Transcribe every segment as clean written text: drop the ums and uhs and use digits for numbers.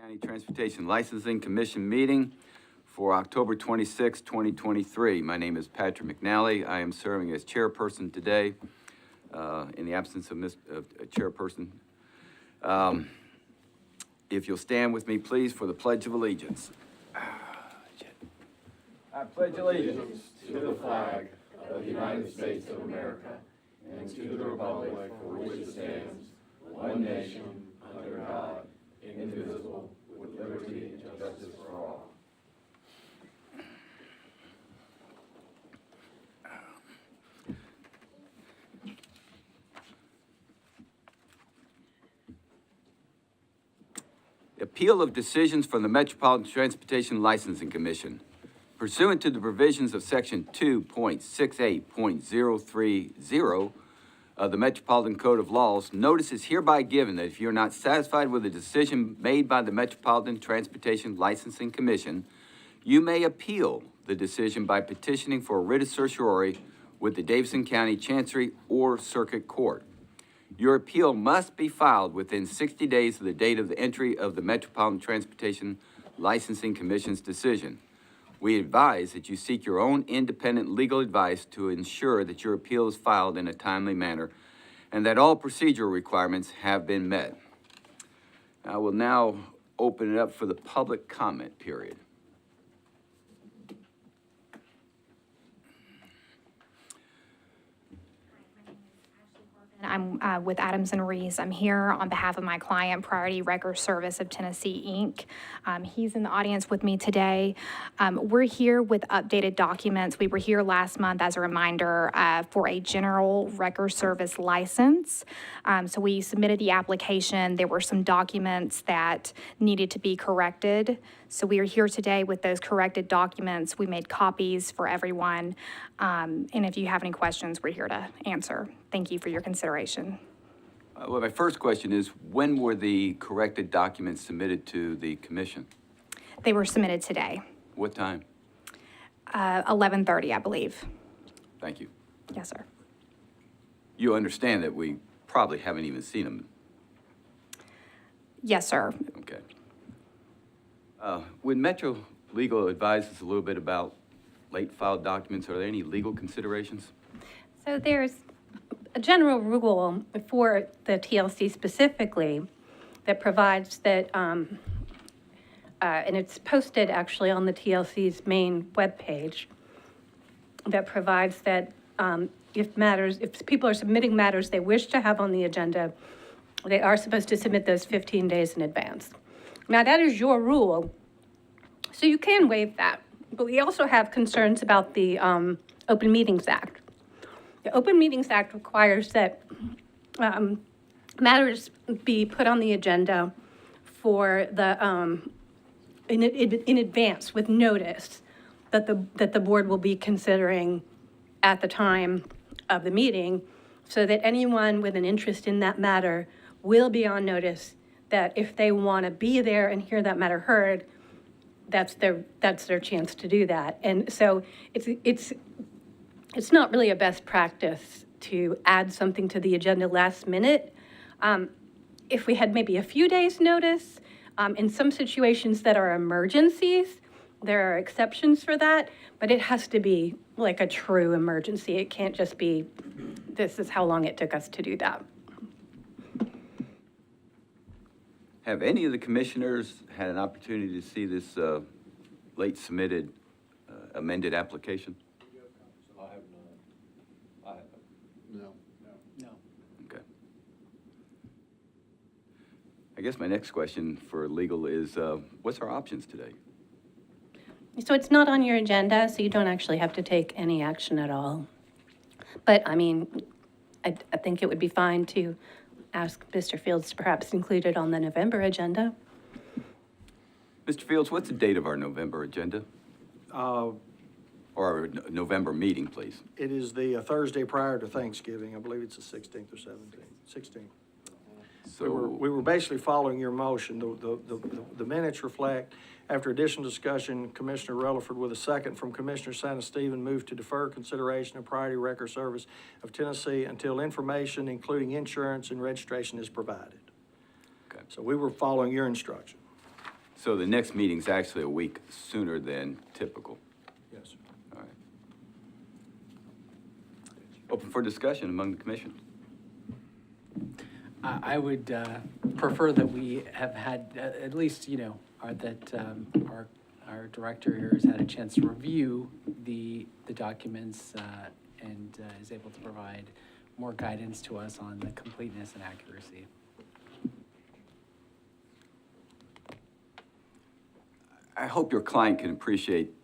County Transportation Licensing Commission meeting for October 26, 2023. My name is Patrick McNally. I am serving as chairperson today in the absence of chairperson. If you'll stand with me, please, for the Pledge of Allegiance. I pledge allegiance to the flag of the United States of America and to the republic for which it stands, one nation, under God, indivisible, with liberty and justice for all. Appeal of decisions from the Metropolitan Transportation Licensing Commission. Pursuant to the provisions of Section 2.68.030 of the Metropolitan Code of Laws, notice is hereby given that if you're not satisfied with a decision made by the Metropolitan Transportation Licensing Commission, you may appeal the decision by petitioning for a writ of certiorari with the Davidson County Chancery or Circuit Court. Your appeal must be filed within 60 days of the date of the entry of the Metropolitan Transportation Licensing Commission's decision. We advise that you seek your own independent legal advice to ensure that your appeal is filed in a timely manner and that all procedural requirements have been met. I will now open it up for the public comment period. I'm with Adams & Reese. I'm here on behalf of my client, Priority Wrecker Service of Tennessee, Inc. He's in the audience with me today. We're here with updated documents. We were here last month, as a reminder, for a general wrecker service license. So we submitted the application. There were some documents that needed to be corrected. So we are here today with those corrected documents. We made copies for everyone. And if you have any questions, we're here to answer. Thank you for your consideration. Well, my first question is, when were the corrected documents submitted to the commission? They were submitted today, What time? 11:30, I believe. Thank you. Yes, sir. You understand that we probably haven't even seen them. Yes, sir. Okay. Would Metro Legal advise us a little bit about late filed documents? Are there any legal considerations? So there's a general rule for the TLC specifically that provides that, and it's posted actually on the TLC's main webpage, that provides that if people are submitting matters they wish to have on the agenda, they are supposed to submit those 15 days in advance. Now, that is your rule, so you can waive that. But we also have concerns about the Open Meetings Act. The Open Meetings Act requires that matters be put on the agenda for the in advance with notice that the board will be considering at the time of the meeting, so that anyone with an interest in that matter will be on notice that if they want to be there and hear that matter heard, that's their chance to do that. And so it's not really a best practice to add something to the agenda last minute. If we had maybe a few days' notice, in some situations that are emergencies, there are exceptions for that, but it has to be like a true emergency. It can't just be, this is how long it took us to do that. Have any of the commissioners had an opportunity to see this late submitted amended application? I have not. I haven't. No. Okay. I guess my next question for legal is, what's our options today? So it's not on your agenda, so you don't actually have to take any action at all. But I mean, I think it would be fine to ask Mr. Fields to perhaps include it on the November agenda. Mr. Fields, what's the date of our November agenda? Or our November meeting, please? It is the Thursday prior to Thanksgiving. I believe it's the 16th or 17th. 16th. So We were basically following your motion. The minutes reflect, after additional discussion, Commissioner Rutherford with a second from Commissioner Santa Stephen moved to defer consideration of Priority Wrecker Service of Tennessee until information, including insurance and registration, is provided. Okay. So we were following your instruction. So the next meeting's actually a week sooner than typical. Yes, sir. All right. Open for discussion among the commission. I would prefer that we have had, at least, our director here has had a chance to review the documents and is able to provide more guidance to us on the completeness and accuracy. I hope your client can appreciate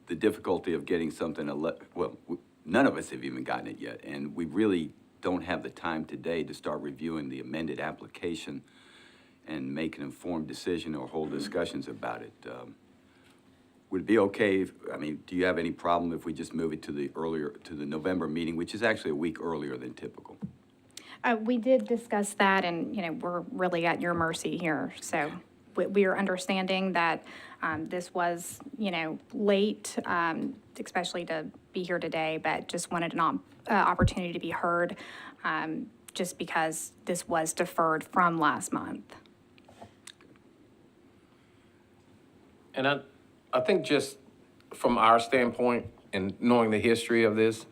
the difficulty of getting something, none of us have even gotten it yet, and we really don't have the time today to start reviewing the amended application and make an informed decision or hold discussions about it. Would it be okay do you have any problem if we just move it to the November meeting, which is actually a week earlier than typical? We did discuss that, and, we're really at your mercy here. So we are understanding that this was, late, especially to be here today, but just wanted an opportunity to be heard, just because this was deferred from last month. And I think just from our standpoint and knowing the history of this,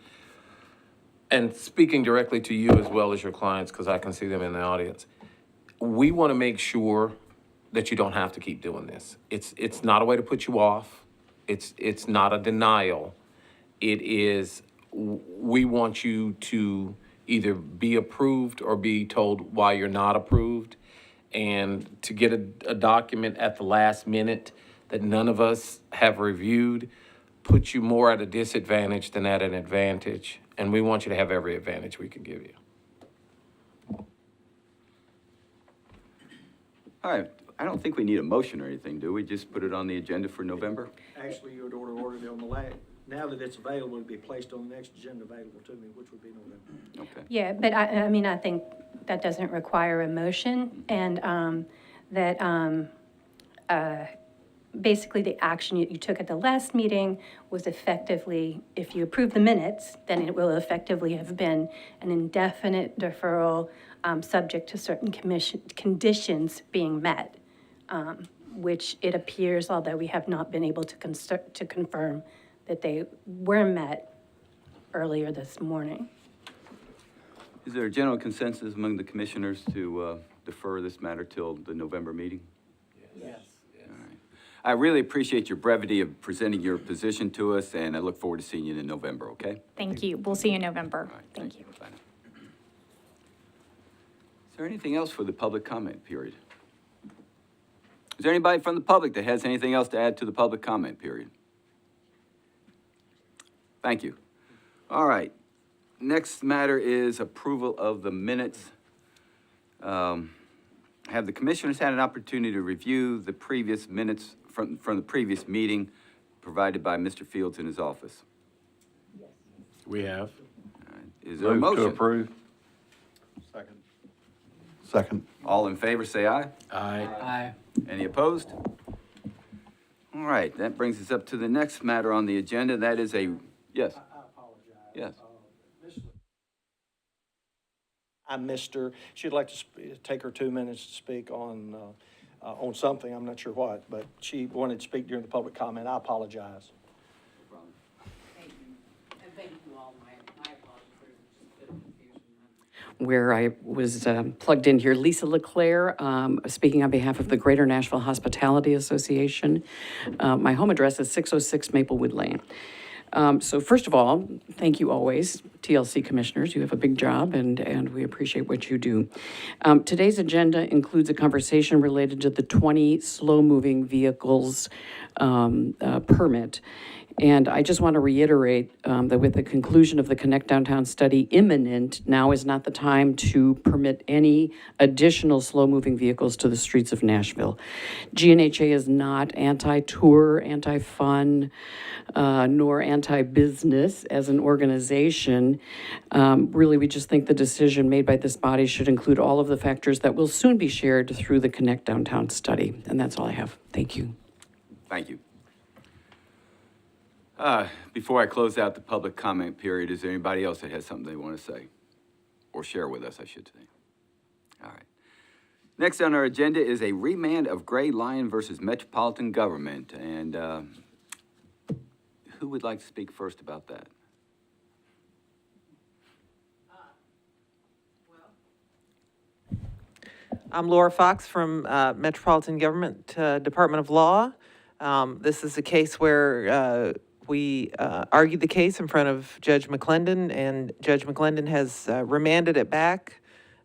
and speaking directly to you as well as your clients, because I can see them in the audience, we want to make sure that you don't have to keep doing this. It's not a way to put you off. It's not a denial. It is, we want you to either be approved or be told why you're not approved. And to get a document at the last minute that none of us have reviewed puts you more at a disadvantage than at an advantage. And we want you to have every advantage we can give you. All right, I don't think we need a motion or anything, do we? Just put it on the agenda for November? Actually, you would order it on the now that it's available, it'd be placed on the next agenda available to me, which would be November. Okay. Yeah, but I think that doesn't require a motion, and basically the action you took at the last meeting was effectively, if you approve the minutes, then it will effectively have been an indefinite deferral, subject to certain conditions being met, which it appears, although we have not been able to confirm that they were met earlier this morning. Is there a general consensus among the commissioners to defer this matter till the November meeting? Yes. All right. I really appreciate your brevity of presenting your position to us, and I look forward to seeing you in November, okay? Thank you. We'll see you in November. All right, Thank you. Bye now. Is there anything else for the public comment period? Is there anybody from the public that has anything else to add to the public comment period? Thank you. All right. Next matter is approval of the minutes. Have the commissioners had an opportunity to review the previous minutes from the previous meeting provided by Mr. Fields in his office? We have. All right. Is there a Move to motion? approve. Second. All in favor, say aye. Aye. Any opposed? All right, that brings us up to the next matter on the agenda. That is yes. I apologize. Yes. I missed her. She'd like to take her 2 minutes to speak on something, I'm not sure what, but she wanted to speak during the public comment. I apologize. Thank you, and thank you all. My apologies, there's just a bit of confusion. Where I was plugged in here, Lisa LeClaire, speaking on behalf of the Greater Nashville Hospitality Association. My home address is 606 Maplewood Lane. So first of all, thank you always, TLC commissioners. You have a big job, and we appreciate what you do. Today's agenda includes a conversation related to the 20 slow-moving vehicles permit. And I just want to reiterate that with the conclusion of the Connect Downtown study imminent, now is not the time to permit any additional slow-moving vehicles to the streets of Nashville. GNHA is not anti-tour, anti-fun, nor anti-business as an organization. Really, we just think the decision made by this body should include all of the factors that will soon be shared through the Connect Downtown study. And that's all I have. Thank you. Thank you. Before I close out the public comment period, is there anybody else that has something they want to say? Or share with us, I should say. All right. Next on our agenda is a remand of Gray Lion versus Metropolitan Government. And who would like to speak first about that? I'm Laura Fox from Metropolitan Government Department of Law. This is a case where we argued the case in front of Judge McClendon, and Judge McClendon has remanded it back.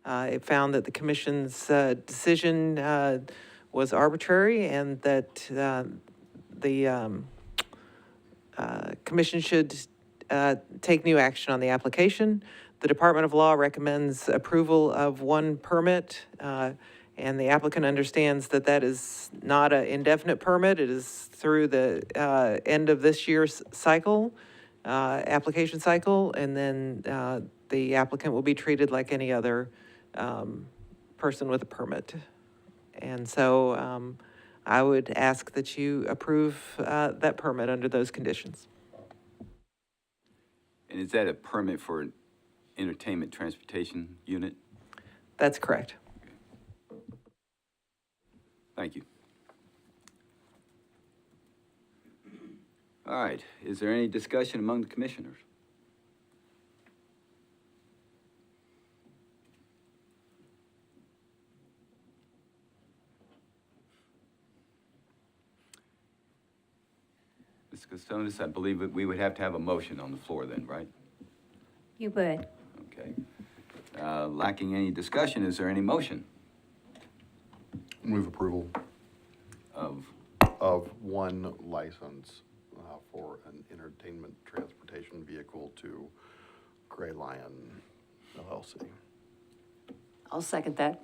It found that the commission's decision was arbitrary and that the commission should take new action on the application. The Department of Law recommends approval of one permit, and the applicant understands that that is not an indefinite permit. It is through the end of this year's cycle, application cycle, and then the applicant will be treated like any other person with a permit. And so I would ask that you approve that permit under those conditions. And is that a permit for an entertainment transportation unit? That's correct. Thank you. All right, is there any discussion among the commissioners? Ms. Costonis, I believe that we would have to have a motion on the floor then, right? You would. Okay. Lacking any discussion, is there any motion Move approval of, of one license for an entertainment transportation vehicle to Gray Lion LLC. I'll second that.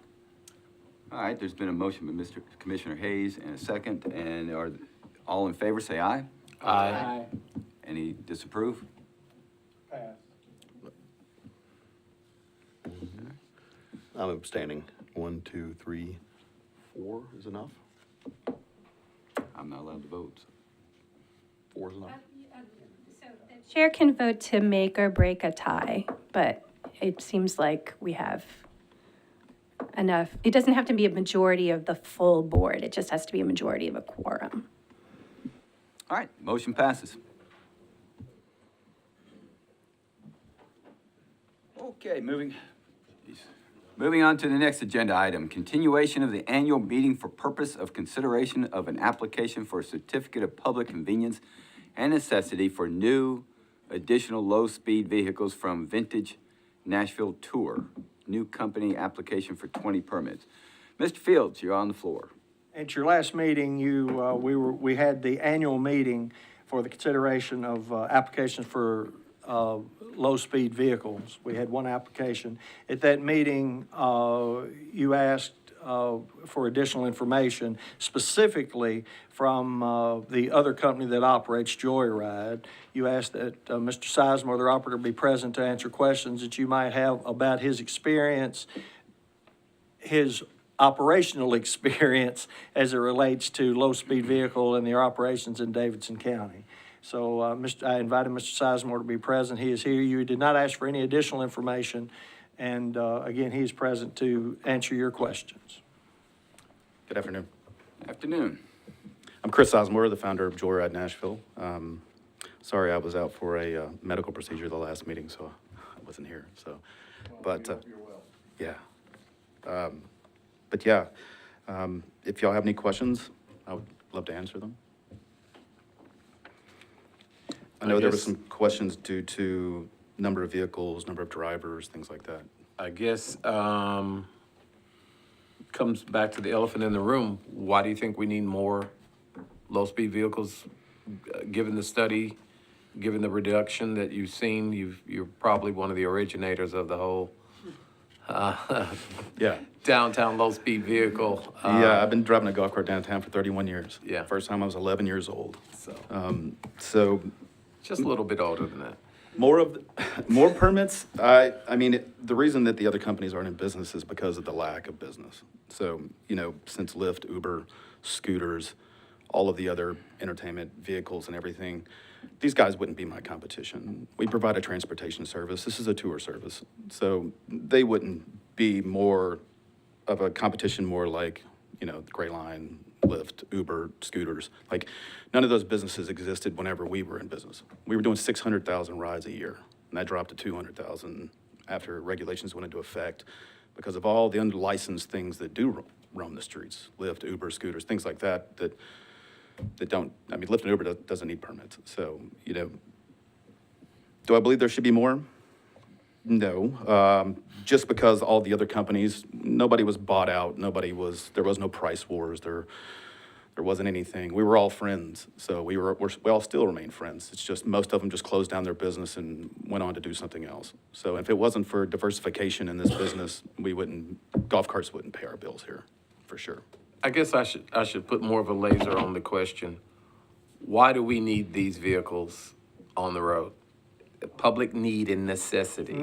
all right, there's been a motion by Mr. Commissioner Hayes and a second, and are all in favor, say aye. Aye. Any disapprove? I'm abstaining. 1, 2, 3, 4 is enough? I'm not allowed to vote. 4 is enough? Chair can vote to make or break a tie, but it seems like we have enough. It doesn't have to be a majority of the full board. It just has to be a majority of a quorum. All right, motion passes. Okay, moving on to the next agenda item, continuation of the annual meeting for purpose of consideration of an application for a certificate of public convenience and necessity for new additional low-speed vehicles from Vintage Nashville Tour. New company application for 20 permits. Mr. Fields, you're on the floor. At your last meeting, we had the annual meeting for the consideration of applications for low-speed vehicles. We had one application. At that meeting, you asked for additional information, specifically from the other company that operates Joyride. You asked that Mr. Sizemore, their operator, be present to answer questions that you might have about his experience, his operational experience as it relates to low-speed vehicle and their operations in Davidson County. So I invited Mr. Sizemore to be present. He is here. You did not ask for any additional information. And again, he is present to answer your questions. Good afternoon. Afternoon. I'm Chris Sizemore, the founder of Joyride Nashville. Sorry, I was out for a medical procedure the last meeting, so I wasn't here. So, but yeah, but yeah, if y'all have any questions, I would love to answer them. I know there were some questions due to number of vehicles, number of drivers, things like that. I guess comes back to the elephant in the room. Why do you think we need more low-speed vehicles? Given the study, given the reduction that you've seen, you're probably one of the originators of the whole Yeah. downtown low-speed vehicle. Yeah, I've been driving a golf cart downtown for 31 years. Yeah. First time I was 11 years old. So So just a little bit older than that. more permits. I mean, the reason that the other companies aren't in business is because of the lack of business. So, you know, since Lyft, Uber, scooters, all of the other entertainment vehicles and everything, these guys wouldn't be my competition. We provide a transportation service. This is a tour service. So they wouldn't be more of a competition more like, you know, Gray Line, Lyft, Uber, scooters. Like, none of those businesses existed whenever we were in business. We were doing 600,000 rides a year, and that dropped to 200,000 after regulations went into effect because of all the unlicensed things that do roam the streets, Lyft, Uber, scooters, things like that, that don't, I mean, Lyft and Uber doesn't need permits. So, you know, do I believe there should be more? No. Just because all the other companies, nobody was bought out, there was no price wars, there wasn't anything. We were all friends, so we all still remain friends. It's just most of them just closed down their business and went on to do something else. So if it wasn't for diversification in this business, golf carts wouldn't pay our bills here, for sure. I guess I should put more of a laser on the question. Why do we need these vehicles on the road? Public need and necessity.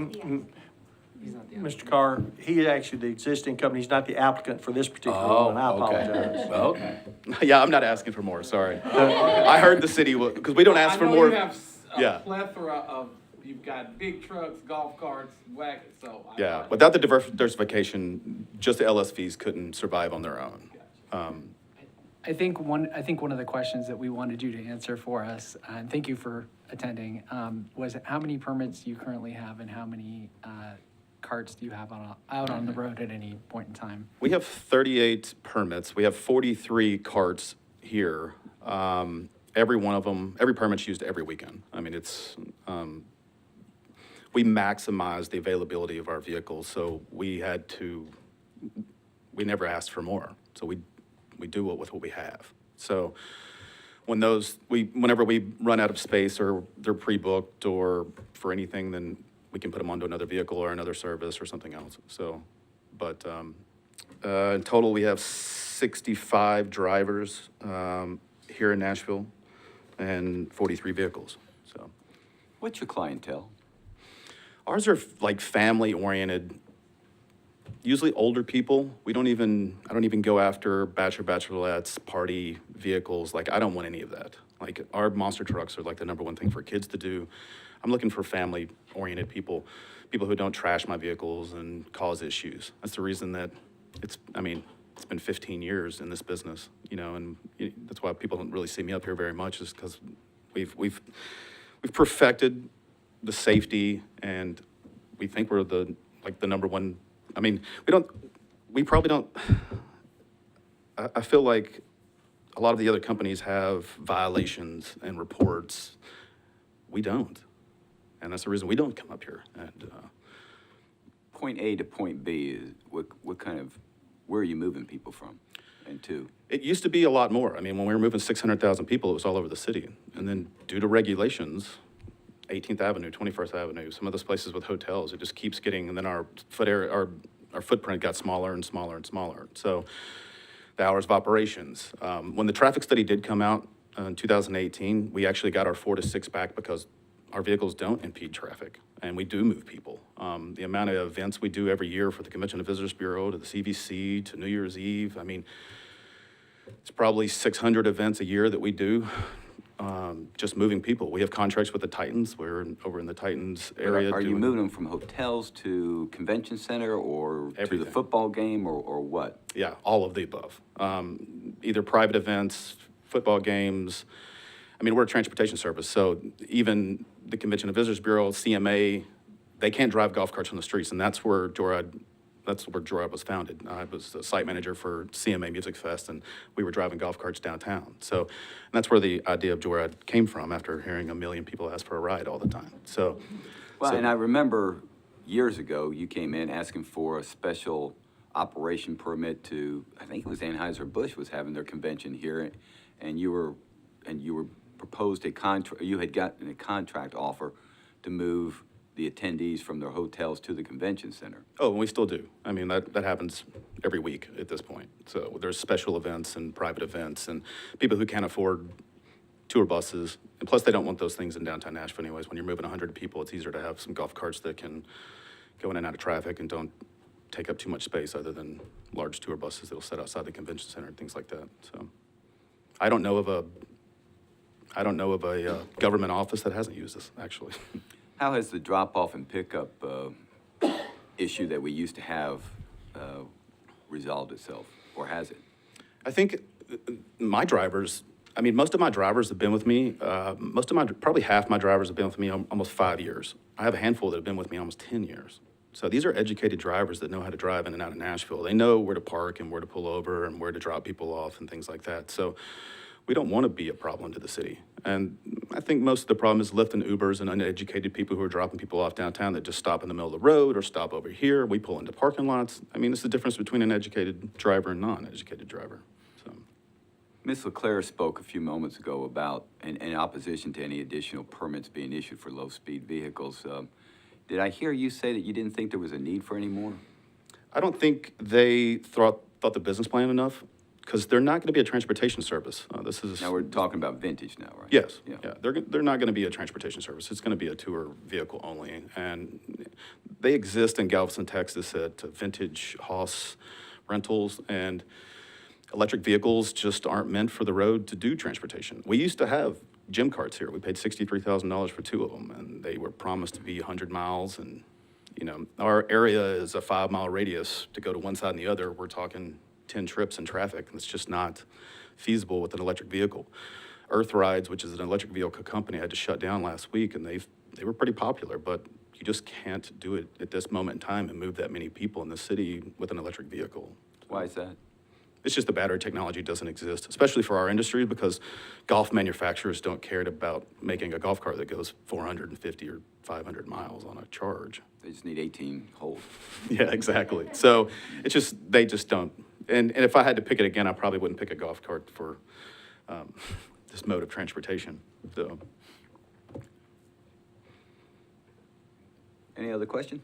Mr. Carr, he is actually the existing company, he's not the applicant for this particular Oh, one, I okay. apologize. Okay. Yeah, I'm not asking for more, sorry. I heard the city, because we don't ask for more. Yeah. plethora of, you've got big trucks, golf carts, wagons, so. Yeah, without the diversification, just the LSVs couldn't survive on their own. I think one of the questions that we wanted you to answer for us, and thank you for attending, was how many permits you currently have and how many carts do you have out on the road at any point in time? We have 38 permits. We have 43 carts here. Every one of them, every permit's used every weekend. I mean, we maximize the availability of our vehicles, so we never asked for more. So we do it with what we have. So whenever we run out of space or they're pre-booked or for anything, then we can put them onto another vehicle or another service or something else. So, but in total, we have 65 drivers here in Nashville and 43 vehicles, so. What's your clientele? Ours are like family-oriented, usually older people. I don't even go after bachelorettes, party vehicles. Like, I don't want any of that. Like, our monster trucks are like the number one thing for kids to do. I'm looking for family-oriented people who don't trash my vehicles and cause issues. That's the reason that it's been 15 years in this business, you know, and that's why people don't really see me up here very much, is because we've perfected the safety, and we think we're the number one. I mean, we probably don't, I feel like a lot of the other companies have violations and reports. We don't. And that's the reason we don't come up here. And Point A to point B is where are you moving people from and to? it used to be a lot more. I mean, when we were moving 600,000 people, it was all over the city. And then due to regulations, 18th Avenue, 21st Avenue, some of those places with hotels, it just keeps getting, and then our footprint got smaller and smaller and smaller. So the hours of operations. When the traffic study did come out in 2018, we actually got our 4 to 6 back because our vehicles don't impede traffic, and we do move people. The amount of events we do every year for the Convention and Visitors Bureau to the CVC to New Year's Eve, I mean, it's probably 600 events a year that we do, just moving people. We have contracts with the Titans. We're over in the Titans area. Are you moving them from hotels to convention center or to Everything. the football game or what? Yeah, all of the above. Either private events, football games. I mean, we're a transportation service, so even the Convention and Visitors Bureau, CMA, they can't drive golf carts on the streets, and that's where Joyride was founded. I was the site manager for CMA Music Fest, and we were driving golf carts downtown. So, and that's where the idea of Joyride came from, after hearing 1 million people ask for a ride all the time. So, Well, and I remember years ago, you came in asking for a special operation permit to, I think it was Anheuser-Busch was having their convention here, and you were proposed you had gotten a contract offer to move the attendees from their hotels to the convention center. oh, and we still do. I mean, that happens every week at this point. So there's special events and private events, and people who can't afford tour buses. And plus, they don't want those things in downtown Nashville anyways. When you're moving 100 people, it's easier to have some golf carts that can go in and out of traffic and don't take up too much space, other than large tour buses that'll sit outside the convention center and things like that. So I don't know of a government office that hasn't used this, actually. How has the drop-off and pickup issue that we used to have resolved itself, or has it? I think my drivers, I mean, most of my drivers have been with me, probably half my drivers have been with me almost 5 years. I have a handful that have been with me almost 10 years. So these are educated drivers that know how to drive in and out of Nashville. They know where to park and where to pull over and where to drop people off and things like that. So we don't want to be a problem to the city. And I think most of the problem is Lyft and Ubers and uneducated people who are dropping people off downtown that just stop in the middle of the road or stop over here. We pull into parking lots. I mean, it's the difference between an educated driver and non-educated driver. So. Ms. LeClaire spoke a few moments ago about, in opposition to any additional permits being issued for low-speed vehicles. Did I hear you say that you didn't think there was a need for any more? I don't think they thought the business plan enough, because they're not going to be a transportation service. This is Now, we're talking about vintage now, right? yes, Yeah. yeah. They're not going to be a transportation service. It's going to be a tour vehicle only, and they exist in Galveston, Texas, at Vintage Hoss Rentals, and electric vehicles just aren't meant for the road to do transportation. We used to have gym carts here. We paid $63,000 for 2 of them, and they were promised to be 100 miles. And, you know, our area is a 5-mile radius to go to one side and the other. We're talking 10 trips in traffic, and it's just not feasible with an electric vehicle. Earth Rides, which is an electric vehicle company, had to shut down last week, and they were pretty popular, but you just can't do it at this moment in time and move that many people in the city with an electric vehicle. Why is that? It's just the battery technology doesn't exist, especially for our industry, because golf manufacturers don't care about making a golf cart that goes 450 or 500 miles on a charge. They just need 18 holes. Yeah, exactly. So it's just, they just don't. And if I had to pick it again, I probably wouldn't pick a golf cart for this mode of transportation. So. Any other questions?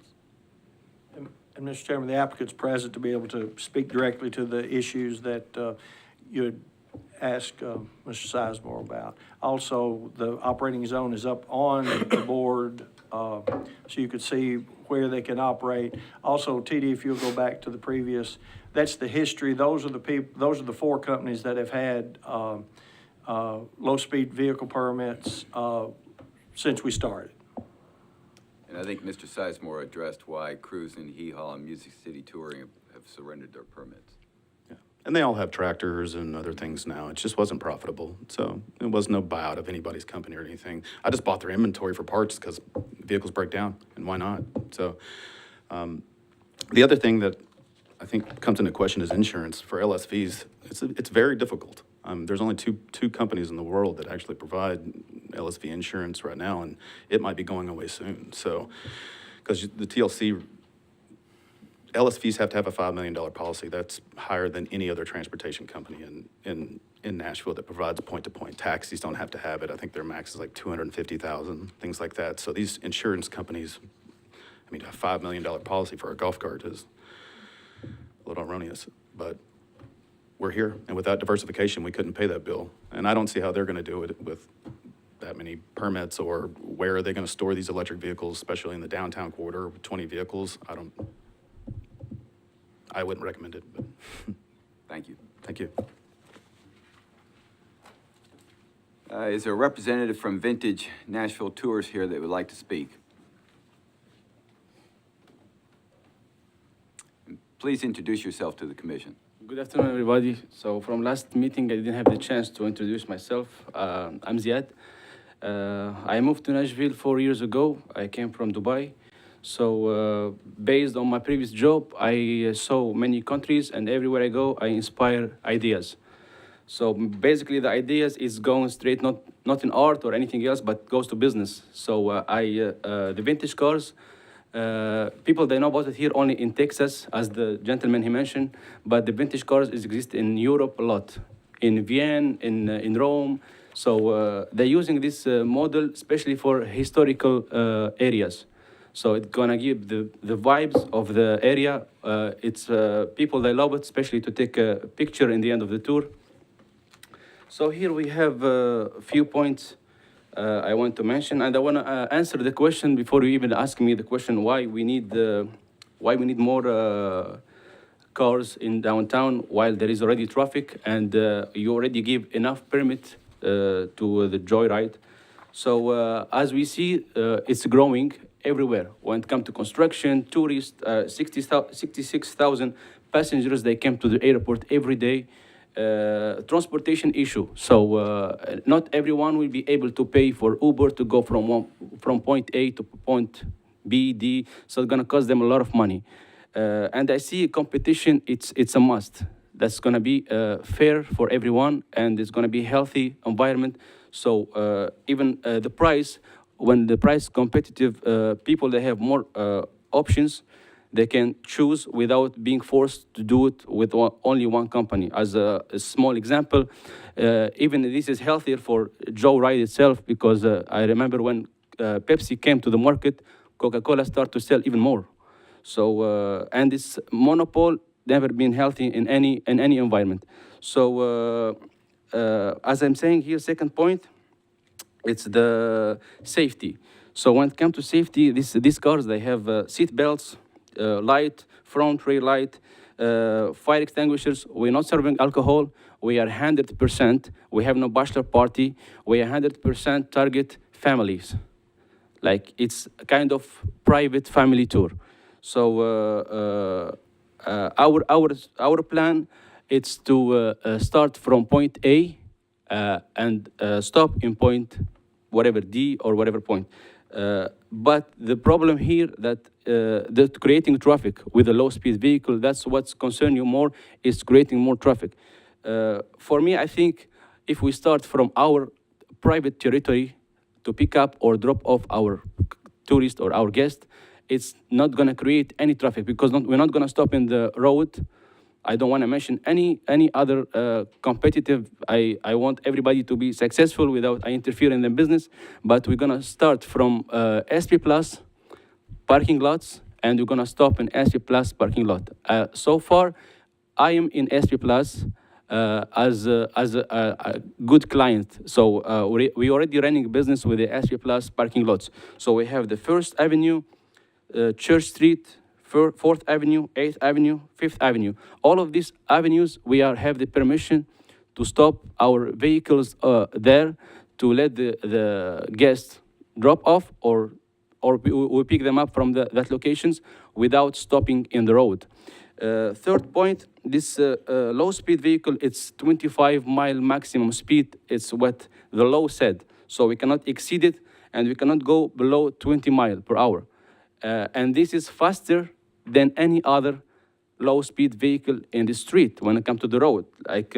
And Mr. Chairman, the applicant's present to be able to speak directly to the issues that you had asked Mr. Sizemore about. Also, the operating zone is up on the board, so you could see where they can operate. Also, TD, if you'll go back to the previous, that's the history. Those are the 4 companies that have had low-speed vehicle permits since we started. And I think Mr. Sizemore addressed why Cruising, Hee Haw, and Music City Touring have surrendered their permits. Yeah. And they all have tractors and other things now. It just wasn't profitable. So it was no buyout of anybody's company or anything. I just bought their inventory for parts because vehicles break down, and why not? So the other thing that I think comes into question is insurance for LSVs. It's very difficult. There's only two companies in the world that actually provide LSV insurance right now, and it might be going away soon. So, because the TLC, LSVs have to have a $5 million policy. That's higher than any other transportation company in Nashville that provides point-to-point. Taxis don't have to have it. I think their max is like $250,000, things like that. So these insurance companies, I mean, a $5 million policy for a golf cart is a little erroneous, but we're here, and without diversification, we couldn't pay that bill. And I don't see how they're going to do it with that many permits, or where are they going to store these electric vehicles, especially in the downtown quarter with 20 vehicles. I wouldn't recommend it, but Thank you. thank you. Is there a representative from Vintage Nashville Tours here that would like to speak? Please introduce yourself to the commission. Good afternoon, everybody. So from last meeting, I didn't have the chance to introduce myself. I'm Ziad. I moved to Nashville 4 years ago. I came from Dubai. So based on my previous job, I saw many countries, and everywhere I go, I inspire ideas. So basically, the ideas is going straight, not in art or anything else, but goes to business. So the vintage cars, people, they know about it here only in Texas, as the gentleman he mentioned, but the vintage cars exist in Europe a lot, in Vienna, in Rome. So they're using this model especially for historical areas. So it's gonna give the vibes of the area. It's people, they love it, especially to take a picture in the end of the tour. So here we have a few points I want to mention, and I want to answer the question before you even ask me the question why we need more cars in downtown while there is already traffic, and you already give enough permit to the joyride. So as we see, it's growing everywhere. When it comes to construction, tourists, 66,000 passengers, they came to the airport every day. Transportation issue. So not everyone will be able to pay for Uber to go from point A to point B, D. So it's gonna cost them a lot of money. And I see competition. It's a must. That's gonna be fair for everyone, and it's gonna be healthy environment. So even the price, when the price competitive, people they have more options. They can choose without being forced to do it with only one company. As a small example, even this is healthier for Joe Ride itself, because I remember when Pepsi came to the market, Coca-Cola started to sell even more. So, and this monopoly never been healthy in any environment. So, as I'm saying here, second point, it's the safety. So when it comes to safety, these cars, they have seat belts, light, front rear light, fire extinguishers. We're not serving alcohol. We are 100%. We have no bachelor party. We are 100% target families. Like it's a kind of private family tour. So our plan is to start from point A and stop in point whatever D or whatever point. But the problem here that creating traffic with a low-speed vehicle, that's what's concerned you more, is creating more traffic. For me, I think if we start from our private territory to pick up or drop off our tourists or our guests, it's not going to create any traffic, because we're not going to stop in the road. I don't want to mention any other competitive. I want everybody to be successful without I interfere in the business. But we're gonna start from SP Plus parking lots, and we're gonna stop in SP Plus parking lot. So far, I am in SP Plus as a good client. So we already running business with the SP Plus parking lots. So we have the First Avenue, Church Street, 4th Avenue, 8th Avenue, 5th Avenue. All of these avenues, we have the permission to stop our vehicles there to let the guests drop off or we pick them up from that locations without stopping in the road. Third point, this low-speed vehicle, it's 25-mile maximum speed. It's what the law said. So we cannot exceed it, and we cannot go below 20 miles per hour. And this is faster than any other low-speed vehicle in the street when it comes to the road. Like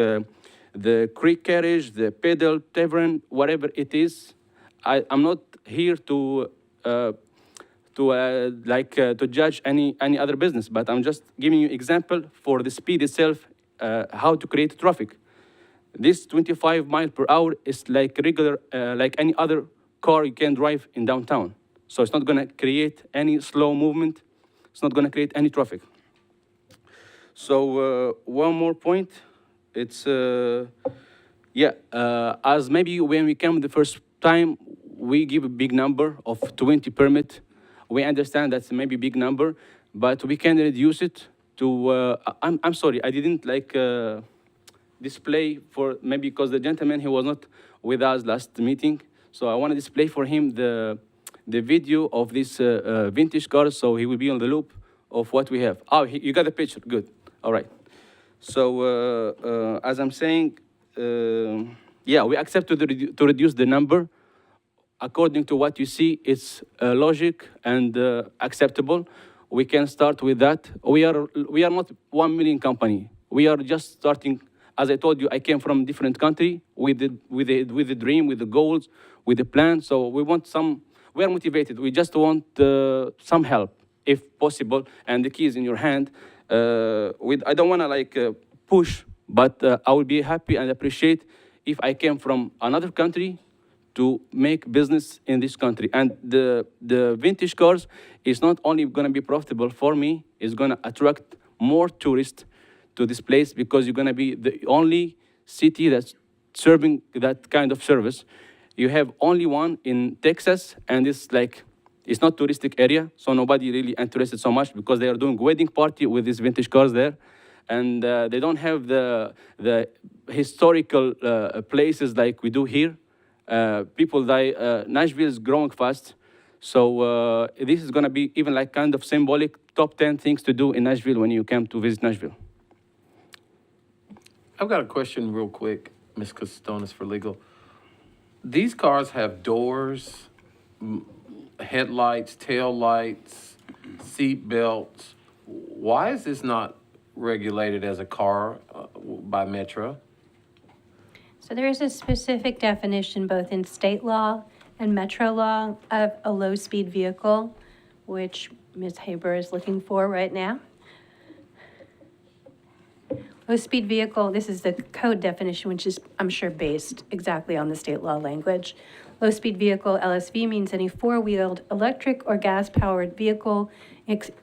the creek carriage, the pedal, tavern, whatever it is. I'm not here to judge any other business, but I'm just giving you example for the speed itself, how to create traffic. This 25 miles per hour is like regular, like any other car you can drive in downtown. So it's not going to create any slow movement. It's not going to create any traffic. So one more point. It's, as maybe when we came the first time, we give a big number of 20 permit. We understand that's maybe a big number, but we can reduce it to, I'm sorry, I didn't display for, maybe because the gentleman, he was not with us last meeting. So I want to display for him the video of this vintage car, so he will be on the loop of what we have. Oh, you got the picture, good. All right. So as I'm saying, we accept to reduce the number. According to what you see, it's logic and acceptable. We can start with that. We are not 1 million company. We are just starting. As I told you, I came from a different country with the dream, with the goals, with the plan. So we want some. We are motivated. We just want some help, if possible. And the key is in your hand. I don't want to push, but I will be happy and appreciate if I came from another country to make business in this country. And the vintage cars is not only going to be profitable for me, it's going to attract more tourists to this place, because you're going to be the only city that's serving that kind of service. You have only one in Texas, and it's not touristic area, so nobody really interested so much, because they are doing wedding party with these vintage cars there, and they don't have the historical places like we do here. People die. Nashville is growing fast, so this is going to be even kind of symbolic top 10 things to do in Nashville when you come to visit Nashville. I've got a question real quick, Ms. Costonas for legal. These cars have doors, headlights, taillights, seat belts. Why is this not regulated as a car by Metro? So there is a specific definition both in state law and metro law of a low-speed vehicle, which Ms. Haber is looking for right now. Low-speed vehicle, this is the code definition, which is, I'm sure, based exactly on the state law language. Low-speed vehicle, LSV, means any four-wheeled electric or gas-powered vehicle,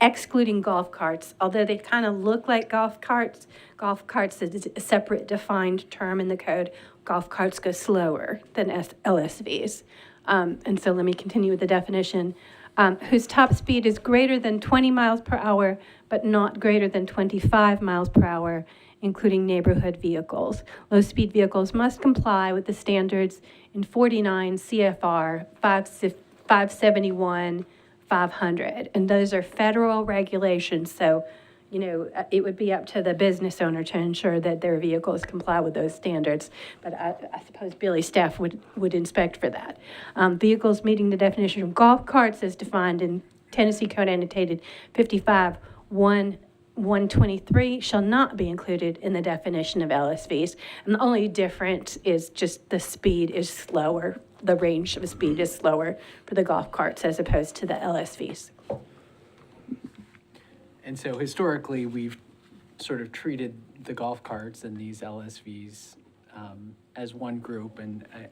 excluding golf carts. Although they kind of look like golf carts is a separate defined term in the code. Golf carts go slower than LSVs. And so let me continue with the definition. Whose top speed is greater than 20 miles per hour, but not greater than 25 miles per hour, including neighborhood vehicles. Low-speed vehicles must comply with the standards in 49 CFR 571, 500. And those are federal regulations, so, you know, it would be up to the business owner to ensure that their vehicles comply with those standards. But I suppose Billy's staff would inspect for that. Vehicles meeting the definition of golf carts as defined in Tennessee Code Annotated 55-123 shall not be included in the definition of LSVs. And the only difference is just the speed is slower. The range of speed is slower for the golf carts as opposed to the LSVs. And so historically, we've sort of treated the golf carts and these LSVs as one group, and I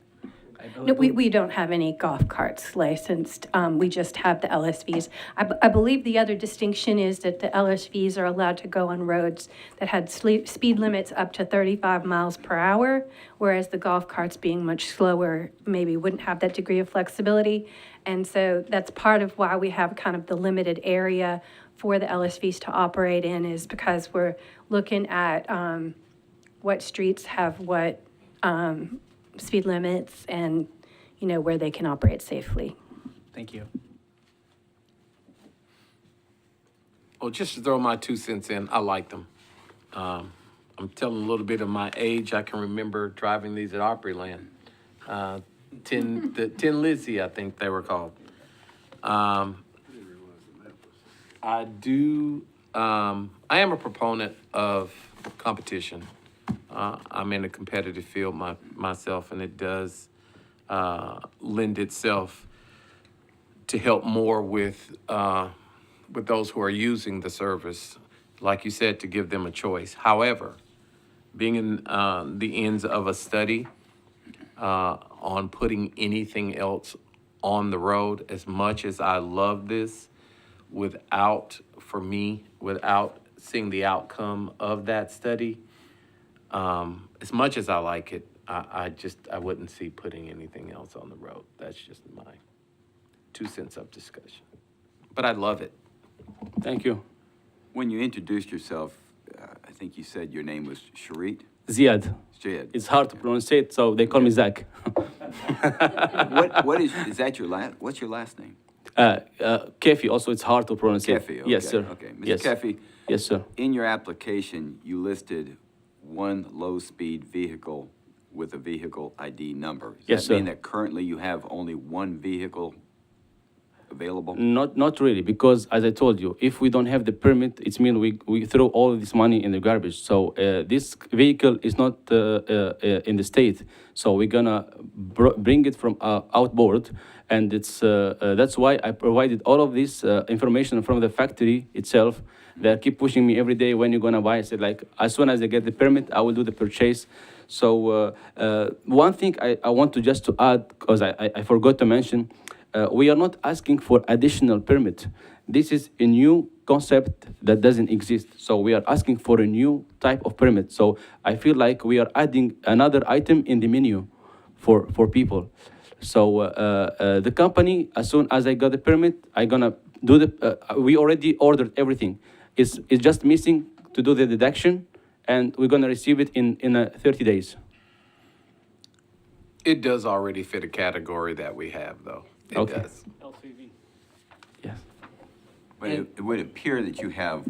No, we don't have any golf carts licensed. We just have the LSVs. I believe the other distinction is that the LSVs are allowed to go on roads that had speed limits up to 35 miles per hour, whereas the golf carts, being much slower, maybe wouldn't have that degree of flexibility. And so that's part of why we have kind of the limited area for the LSVs to operate in, is because we're looking at what streets have what speed limits and, you know, where they can operate safely. Thank you. Well, just to throw my 2 cents in, I like them. I'm telling a little bit of my age. I can remember driving these at Opryland. The Tin Lizzie, I think they were called. I am a proponent of competition. I'm in a competitive field myself, and it does lend itself to help more with those who are using the service, like you said, to give them a choice. However, being in the ends of a study on putting anything else on the road, as much as I love this, without seeing the outcome of that study, as much as I like it, I wouldn't see putting anything else on the road. That's just my 2 cents of discussion. But I love it. Thank you. When you introduced yourself, I think you said your name was Sharit? Ziad. Jed. It's hard to pronounce it, so they call me Zach. What is that your what's your last name? Kefi, also it's hard to pronounce it. Kefi, okay. Yes, sir. Okay, Mr. Yes. Kefi. Yes, sir. In your application, you listed one low-speed vehicle with a vehicle ID number. Does Yes, that mean sir. that currently you have only one vehicle available? Not really, because as I told you, if we don't have the permit, it means we throw all of this money in the garbage. So this vehicle is not in the state, so we're gonna bring it from outboard, and it's that's why I provided all of this information from the factory itself. They keep pushing me every day, when you're gonna buy. I said, like, as soon as I get the permit, I will do the purchase. So one thing I want to add, because I forgot to mention, we are not asking for additional permit. This is a new concept that doesn't exist. So we are asking for a new type of permit. So I feel like we are adding another item in the menu for people. So the company, as soon as I got the permit, I'm gonna do we already ordered everything. It's just missing to do the deduction, and we're gonna receive it in 30 days. It does already fit a category that we have, though. It Okay. does. Yes. But it would appear that you have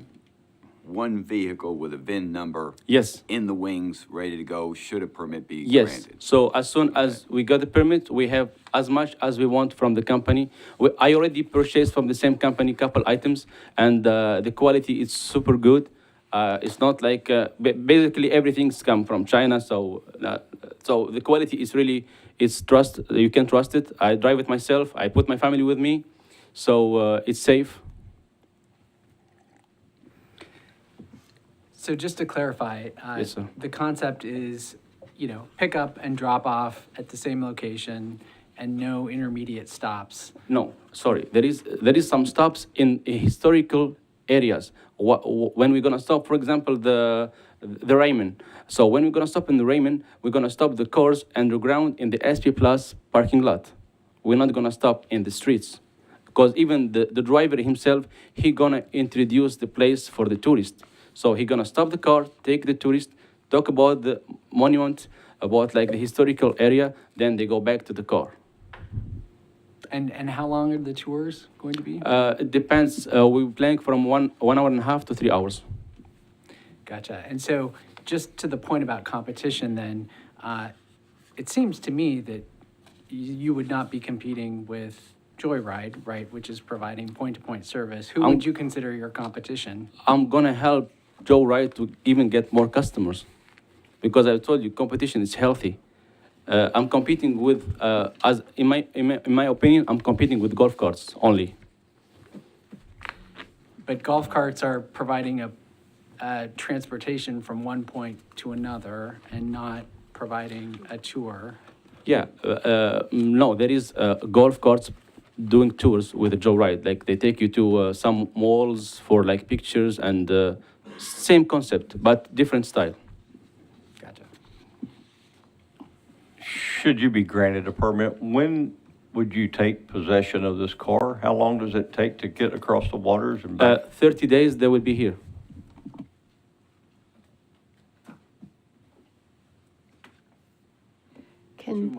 one vehicle with a VIN number Yes. in the wings, ready to go, should a permit be Yes. granted? So as soon as we got the permit, we have as much as we want from the company. I already purchased from the same company couple items, and the quality is super good. It's not like basically everything's come from China, so the quality is really trust. You can trust it. I drive it myself. I put my family with me, so it's safe. So just to clarify, Yes, sir. the concept is, pick up and drop off at the same location and no intermediate stops. No, sorry. There is some stops in historical areas. When we're gonna stop, for example, the Raymond. So when we're gonna stop in the Raymond, we're gonna stop the cars underground in the SP Plus parking lot. We're not gonna stop in the streets, because even the driver himself, he gonna introduce the place for the tourist. So he gonna stop the car, take the tourist, talk about the monument, about like the historical area, then they go back to the car. And how long are the tours going to be? It depends. We're planning from 1 hour and a half to 3 hours. Gotcha. And so just to the point about competition then, it seems to me that you would not be competing with Joyride, right, which is providing point-to-point service. Who would you consider your competition? I'm gonna help Joe Wright to even get more customers, because I told you competition is healthy. I'm competing with, as in my opinion, I'm competing with golf carts only. But golf carts are providing a transportation from one point to another and not providing a tour. Yeah, no, there is golf carts doing tours with Joe Wright. Like they take you to some malls for like pictures and same concept, but different style. Gotcha. Should you be granted a permit, when would you take possession of this car? How long does it take to get across the waters and back? 30 days, they will be here. Can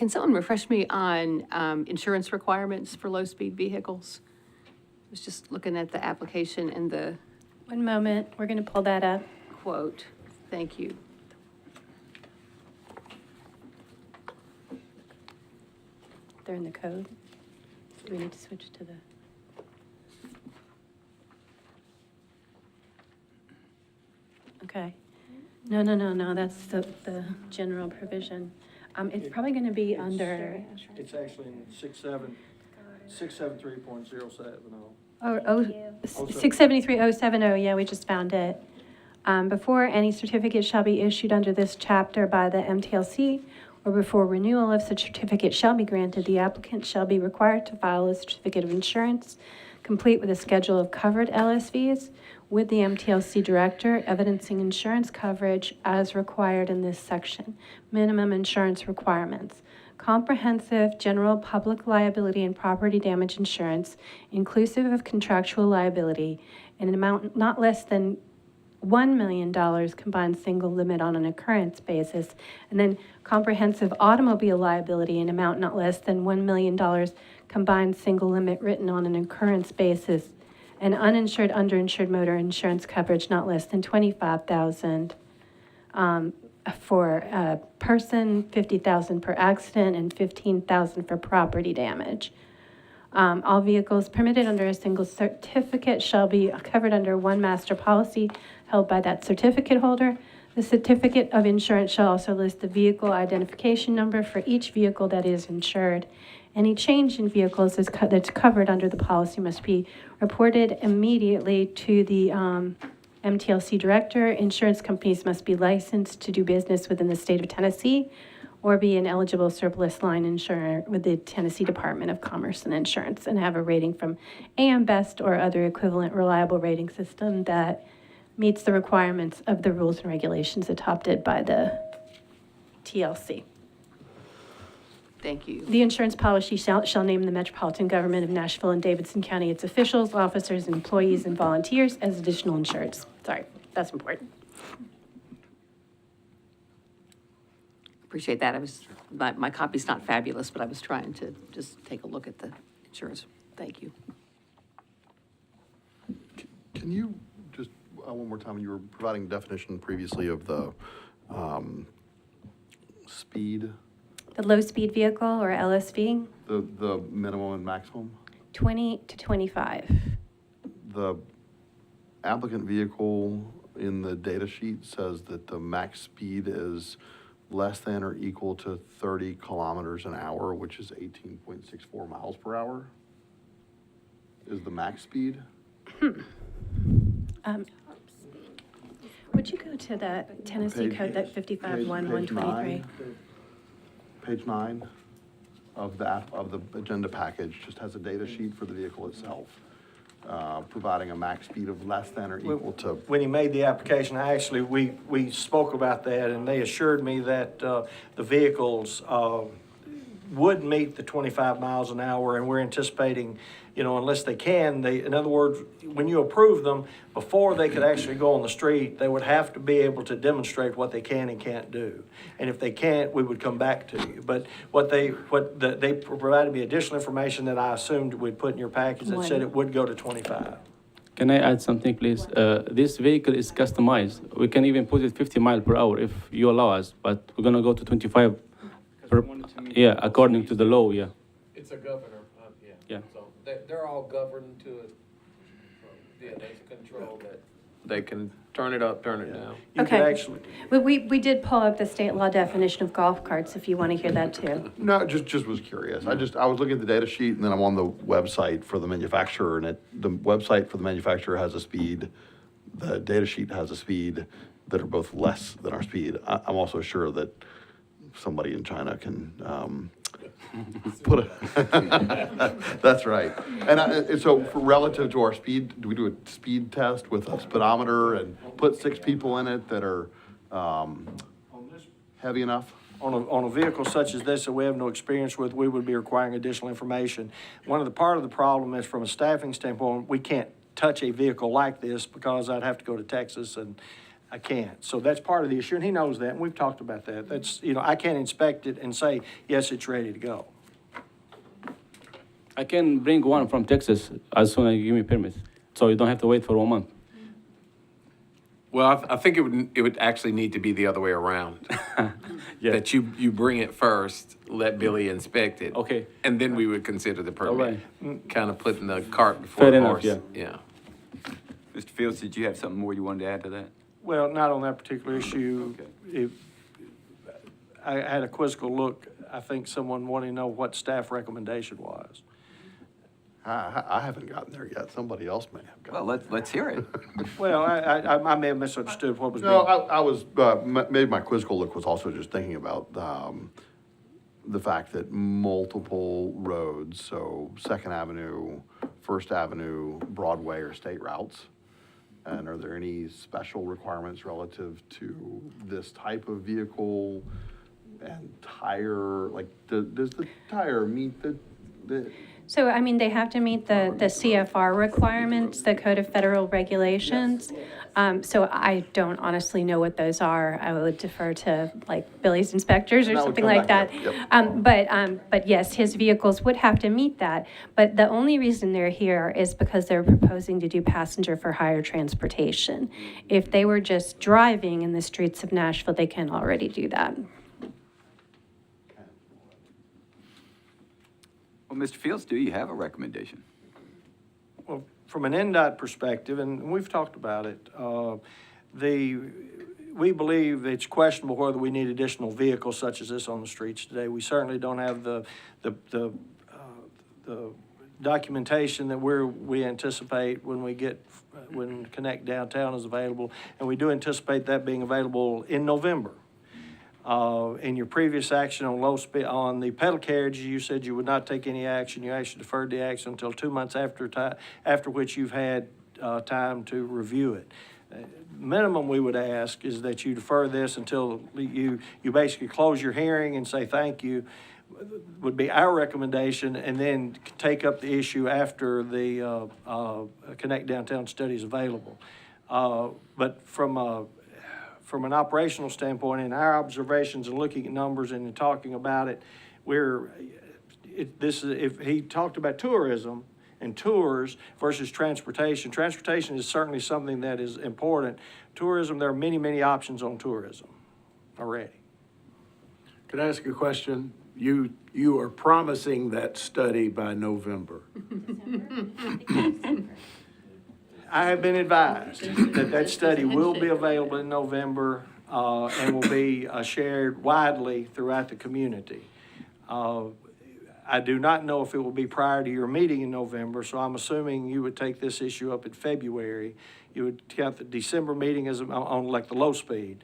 someone refresh me on insurance requirements for low-speed vehicles? I was just looking at the application and the One moment, we're going to pull that up. quote. Thank you. They're in the code. Do we need to switch to the? Okay. No, that's the general provision. It's probably going to be under, It's actually in 673.070. oh, 673.070, yeah, we just found it. Before any certificate shall be issued under this chapter by the MTLC, or before renewal of such certificate shall be granted, the applicant shall be required to file a certificate of insurance, complete with a schedule of covered LSVs, with the MTLC director, evidencing insurance coverage as required in this section. Minimum insurance requirements. Comprehensive general public liability and property damage insurance, inclusive of contractual liability, in an amount not less than $1 million combined single limit on an occurrence basis, and then comprehensive automobile liability in amount not less than $1 million combined single limit written on an occurrence basis, and uninsured, underinsured motor insurance coverage not less than $25,000 for a person, $50,000 per accident, and $15,000 for property damage. All vehicles permitted under a single certificate shall be covered under one master policy held by that certificate holder. The certificate of insurance shall also list the vehicle identification number for each vehicle that is insured. Any change in vehicles that's covered under the policy must be reported immediately to the MTLC director. Insurance companies must be licensed to do business within the state of Tennessee or be an eligible surplus line insurer with the Tennessee Department of Commerce and Insurance and have a rating from AM Best or other equivalent reliable rating system that meets the requirements of the rules and regulations adopted by the TLC. Thank you. The insurance policy shall name the Metropolitan Government of Nashville and Davidson County, its officials, officers, employees, and volunteers as additional insureds. Sorry, that's important. Appreciate that. My copy's not fabulous, but I was trying to just take a look at the insurance. Thank you. Can you one more time, you were providing definition previously of the speed, The low-speed vehicle, or LSV, the minimum and maximum? 20 to 25. The applicant vehicle in the data sheet says that the max speed is less than or equal to 30 kilometers an hour, which is 18.64 miles per hour. Is the max speed? Would you go to the Tennessee Page- code, that 55-1-123? Page 9 of the agenda package just has a data sheet for the vehicle itself, providing a max speed of less than or equal to. When he made the application, we spoke about that, and they assured me that the vehicles would meet the 25 miles an hour, and we're anticipating, unless they can, in other words, when you approve them, before they could actually go on the street, they would have to be able to demonstrate what they can and can't do. And if they can't, we would come back to you. But they provided me additional information that I assumed we'd put in your package that said it would go to 25. Can I add something, please? This vehicle is customized. We can even put it 50 miles per hour if you allow us, but we're gonna go to 25 per, yeah, according to the law, yeah. It's a governor, Yeah. So they're all governed to it. Yeah, there's a control that. They can turn it up, turn it down. You could Okay. actually, We did pull up the state law definition of golf carts, if you want to hear that too. No, just was curious. I was looking at the data sheet and then I'm on the website for the manufacturer and the website for the manufacturer has a speed, the data sheet has a speed that are both less than our speed. I'm also sure that somebody in China can, put a, that's right. And so for relative to our speed, do we do a speed test with a speedometer and put 6 people in it that are, heavy enough? on a vehicle such as this that we have no experience with, we would be requiring additional information. Part of the problem is, from a staffing standpoint, we can't touch a vehicle like this because I'd have to go to Texas and I can't. So that's part of the issue, and he knows that, and we've talked about that. That's, I can't inspect it and say, yes, it's ready to go. I can bring one from Texas as soon as you give me permit, so you don't have to wait for 1 month. Well, I think it would actually need to be the other way around. Yeah. That you bring it first, let Billy inspect it. Okay. And then we would consider the All permit. right. Kind of putting the cart before Fair the enough, horse. yeah. Yeah. Mr. Fields, did you have something more you wanted to add to that? Well, not on that particular issue. I had a quizzical look. I think someone wanted to know what staff recommendation was. I haven't gotten there yet. Somebody else may have gotten. Well, let's hear it. Well, I may have misunderstood what was being. No, I was, maybe my quizzical look was also just thinking about, the fact that multiple roads, so Second Avenue, First Avenue, Broadway are state routes. And are there any special requirements relative to this type of vehicle and tire, like, does the tire meet the? So, they have to meet the CFR requirements, the Code of Federal Regulations. So I don't honestly know what those are. I would defer to like Billy's inspectors or That would something come like back, that. yep. But yes, his vehicles would have to meet that. But the only reason they're here is because they're proposing to do passenger for hire transportation. If they were just driving in the streets of Nashville, they can already do that. Well, Mr. Fields, do you have a recommendation? Well, from an NDOT perspective, and we've talked about it, we believe it's questionable whether we need additional vehicles such as this on the streets today. We certainly don't have the documentation that we anticipate when Connect Downtown is available, and we do anticipate that being available in November. In your previous action on low speed, on the pedal carriage, you said you would not take any action. You actually deferred the action until 2 months after which you've had time to review it. Minimum we would ask is that you defer this until you basically close your hearing and say thank you, would be our recommendation, and then take up the issue after the Connect Downtown study is available. But from an operational standpoint, in our observations and looking at numbers and talking about it, if he talked about tourism and tours versus transportation. Transportation is certainly something that is important. Tourism, there are many, many options on tourism already. Could I ask a question? You are promising that study by November. I have been advised that that study will be available in November and will be shared widely throughout the community. I do not know if it will be prior to your meeting in November, so I'm assuming you would take this issue up in February. You would count the December meeting as on like the low speed.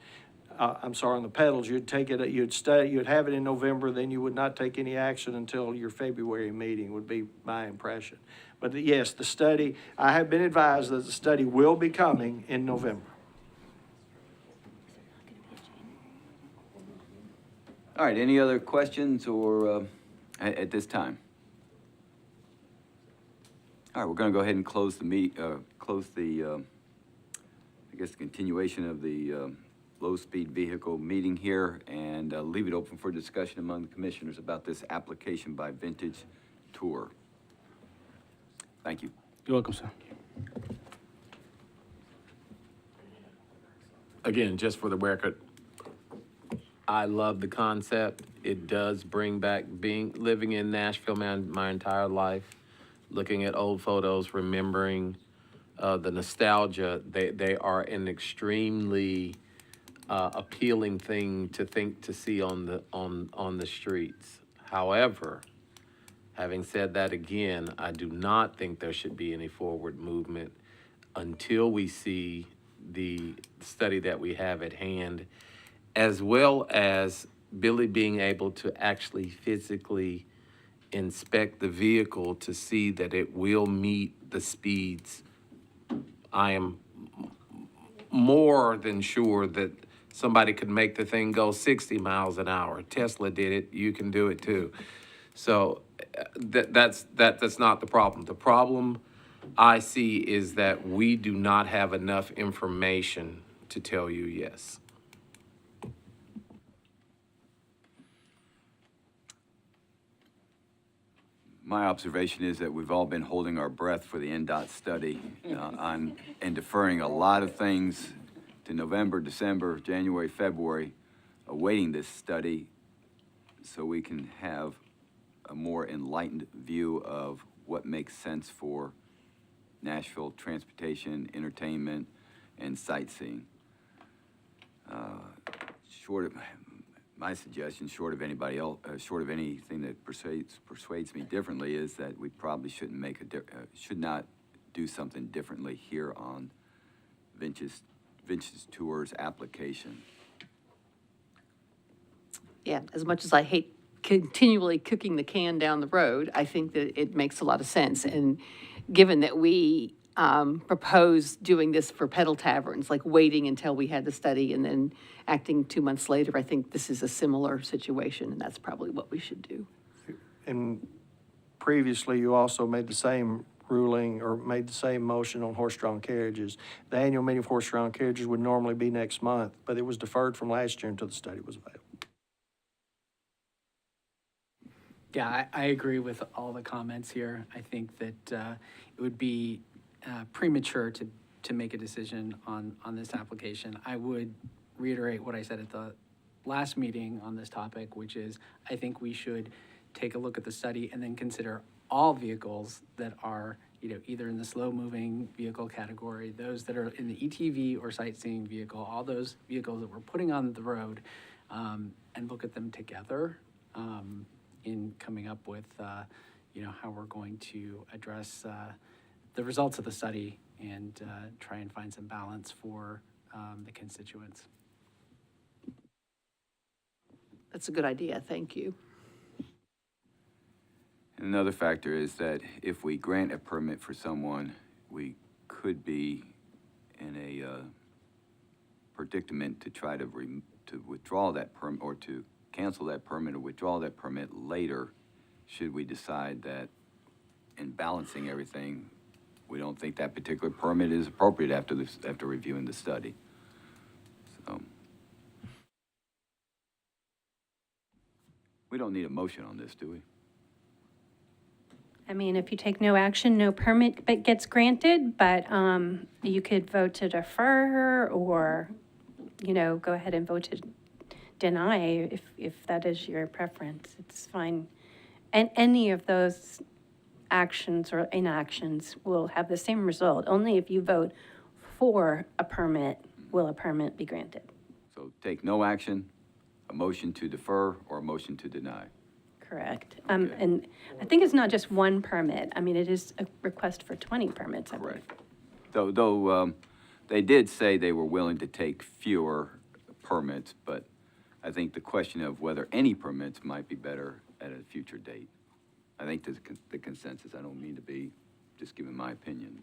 On the pedals, you'd take it, you'd have it in November, then you would not take any action until your February meeting, would be my impression. But yes, the study, I have been advised that the study will be coming in November. All right, any other questions or, at this time? All right, we're gonna go ahead and close the I guess, the continuation of the, low-speed vehicle meeting here and leave it open for discussion among the commissioners about this application by Vintage Tour. Thank you. You're welcome, sir. Again, just for the record, I love the concept. It does bring back living in Nashville my entire life, looking at old photos, remembering the nostalgia. They are an extremely appealing thing to see on the streets. However, having said that again, I do not think there should be any forward movement until we see the study that we have at hand, as well as Billy being able to actually physically inspect the vehicle to see that it will meet the speeds. I am more than sure that somebody could make the thing go 60 miles an hour. Tesla did it. You can do it too. So that's not the problem. The problem I see is that we do not have enough information to tell you yes. My observation is that we've all been holding our breath for the NDOT study and deferring a lot of things to November, December, January, February, awaiting this study so we can have a more enlightened view of what makes sense for Nashville transportation, entertainment, and sightseeing. My suggestion, short of anybody else, short of anything that persuades me differently, is that we probably should not do something differently here on Vintage Tours application. Yeah, as much as I hate continually kicking the can down the road, I think that it makes a lot of sense. And given that we proposed doing this for pedal taverns, like waiting until we had the study and then acting 2 months later, I think this is a similar situation, and that's probably what we should do. And previously, you also made the same ruling or made the same motion on horse-drawn carriages. The annual meeting of horse-drawn carriages would normally be next month, but it was deferred from last year until the study was available. Yeah, I agree with all the comments here. I think that it would be premature to make a decision on this application. I would reiterate what I said at the last meeting on this topic, which is I think we should take a look at the study and then consider all vehicles that are, either in the slow-moving vehicle category, those that are in the ETV or sightseeing vehicle, all those vehicles that we're putting on the road, and look at them together in coming up with, how we're going to address the results of the study and try and find some balance for the constituents. That's a good idea, thank you. Another factor is that if we grant a permit for someone, we could be in a predicament to try to withdraw that permit or to cancel that permit or withdraw that permit later, should we decide that in balancing everything, we don't think that particular permit is appropriate after reviewing the study. So we don't need a motion on this, do we? I mean, if you take no action, no permit gets granted, but you could vote to defer or, go ahead and vote to deny if that is your preference. It's fine. And any of those actions or inactions will have the same result. Only if you vote for a permit will a permit be granted. So take no action, a motion to defer, or a motion to deny. Correct. And I think it's not just one permit. I mean, it is a request for 20 permits, I believe. Correct. Though they did say they were willing to take fewer permits, but I think the question of whether any permits might be better at a future date. I think that's the consensus. I don't mean to be just giving my opinion.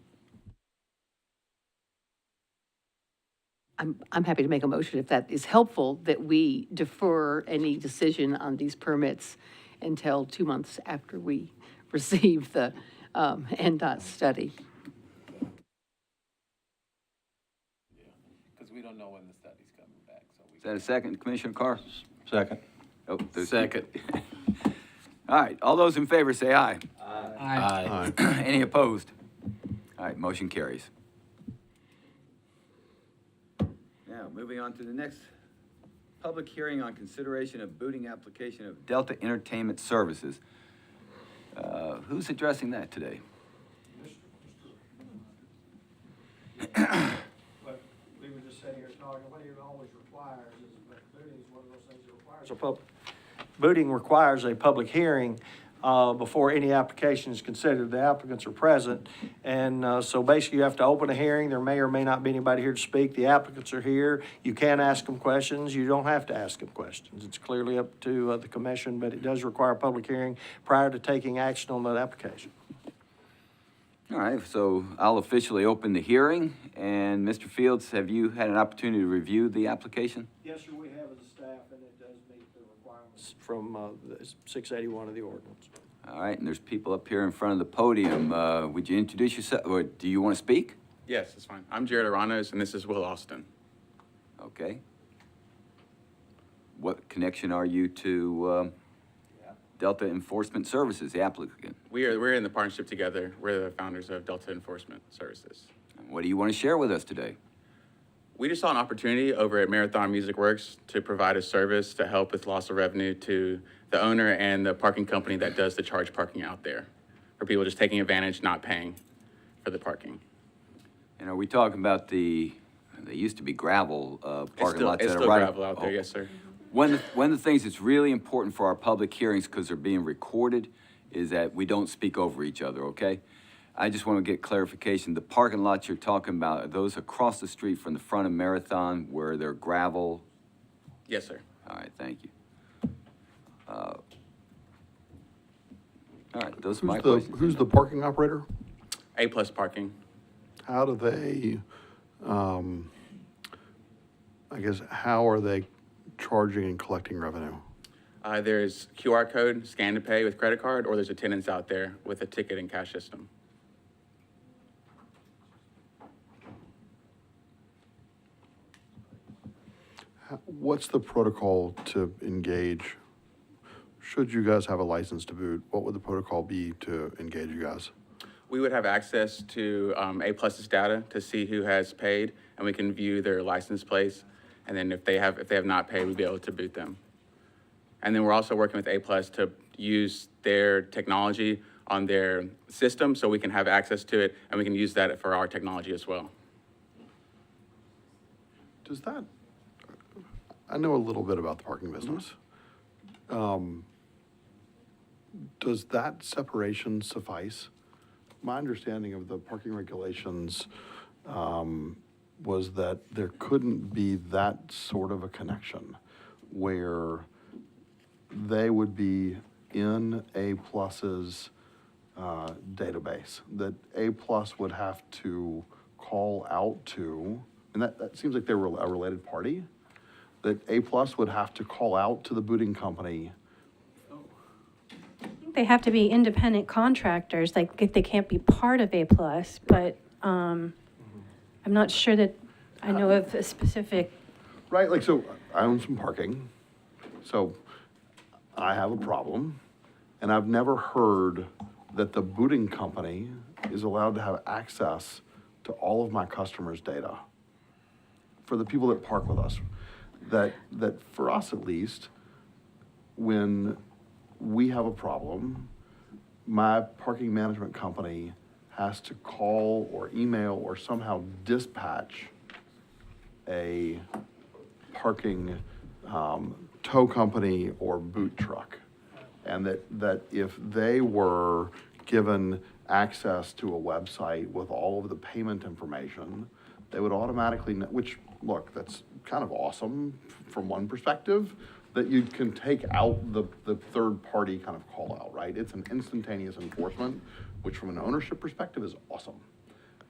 I'm happy to make a motion if that is helpful, that we defer any decision on these permits until 2 months after we receive the NDOT study. Because we don't know when the study's coming back, so we. Is that a second, Commissioner Carr? Second. Oh, there's- Second. All right, all those in favor say aye. Aye. Any opposed? All right, motion carries. Now, moving on to the next public hearing on consideration of booting application of Delta Entertainment Services. Who's addressing that today? But we were just sitting here talking, what it always requires is, but booting is one of those things that requires booting requires a public hearing before any application is considered. The applicants are present, and so basically you have to open a hearing. There may or may not be anybody here to speak. The applicants are here. You can ask them questions. You don't have to ask them questions. It's clearly up to the commission, but it does require a public hearing prior to taking action on that application. All right, so I'll officially open the hearing, and Mr. Fields, have you had an opportunity to review the application? Yes, sir, we have as a staff, and it does meet the requirements from the 681 of the ordinance. All right, and there's people up here in front of the podium. Would you introduce yourself, or do you want to speak? Yes, that's fine. I'm Jared Aranos, and this is Will Austin. Okay. What connection are you to Delta Enforcement Services, the applicant? We're in the partnership together. We're the founders of Delta Enforcement Services. What do you want to share with us today? We just saw an opportunity over at Marathon Music Works to provide a service to help with loss of revenue to the owner and the parking company that does the charge parking out there, for people just taking advantage, not paying for the parking. And are we talking about they used to be gravel parking lots It's that are still right? gravel out there, yes, sir. One of the things that's really important for our public hearings, because they're being recorded, is that we don't speak over each other, okay? I just want to get clarification. The parking lots you're talking about, are those across the street from the front of Marathon where they're gravel? Yes, sir. All right, thank you. All right, those are my questions. Who's the parking operator? A-plus parking. How do they, I guess, how are they charging and collecting revenue? There's QR code, scan to pay with credit card, or there's attendants out there with a ticket and cash system. What's the protocol to engage? Should you guys have a license to boot, what would the protocol be to engage you guys? We would have access to A-Plus's data to see who has paid, and we can view their license plates. And then if they have not paid, we'd be able to boot them. And then we're also working with A-Plus to use their technology on their system so we can have access to it, and we can use that for our technology as well. Does that, I know a little bit about the parking business. Does that separation suffice? My understanding of the parking regulations was that there couldn't be that sort of a connection where they would be in A-Plus's database, that A-Plus would have to call out to, and that seems like they were a related party, that A-Plus would have to call out to the booting company. They have to be independent contractors, like they can't be part of A+, but I'm not sure that I know of a specific. Right, like, so I own some parking, so I have a problem, and I've never heard that the booting company is allowed to have access to all of my customers' data for the people that park with us. That for us at least, when we have a problem, my parking management company has to call or email or somehow dispatch a parking tow company or boot truck. And that if they were given access to a website with all of the payment information, they would automatically, which, look, that's kind of awesome from one perspective, that you can take out the third-party kind of call-out, right? It's an instantaneous enforcement, which from an ownership perspective is awesome.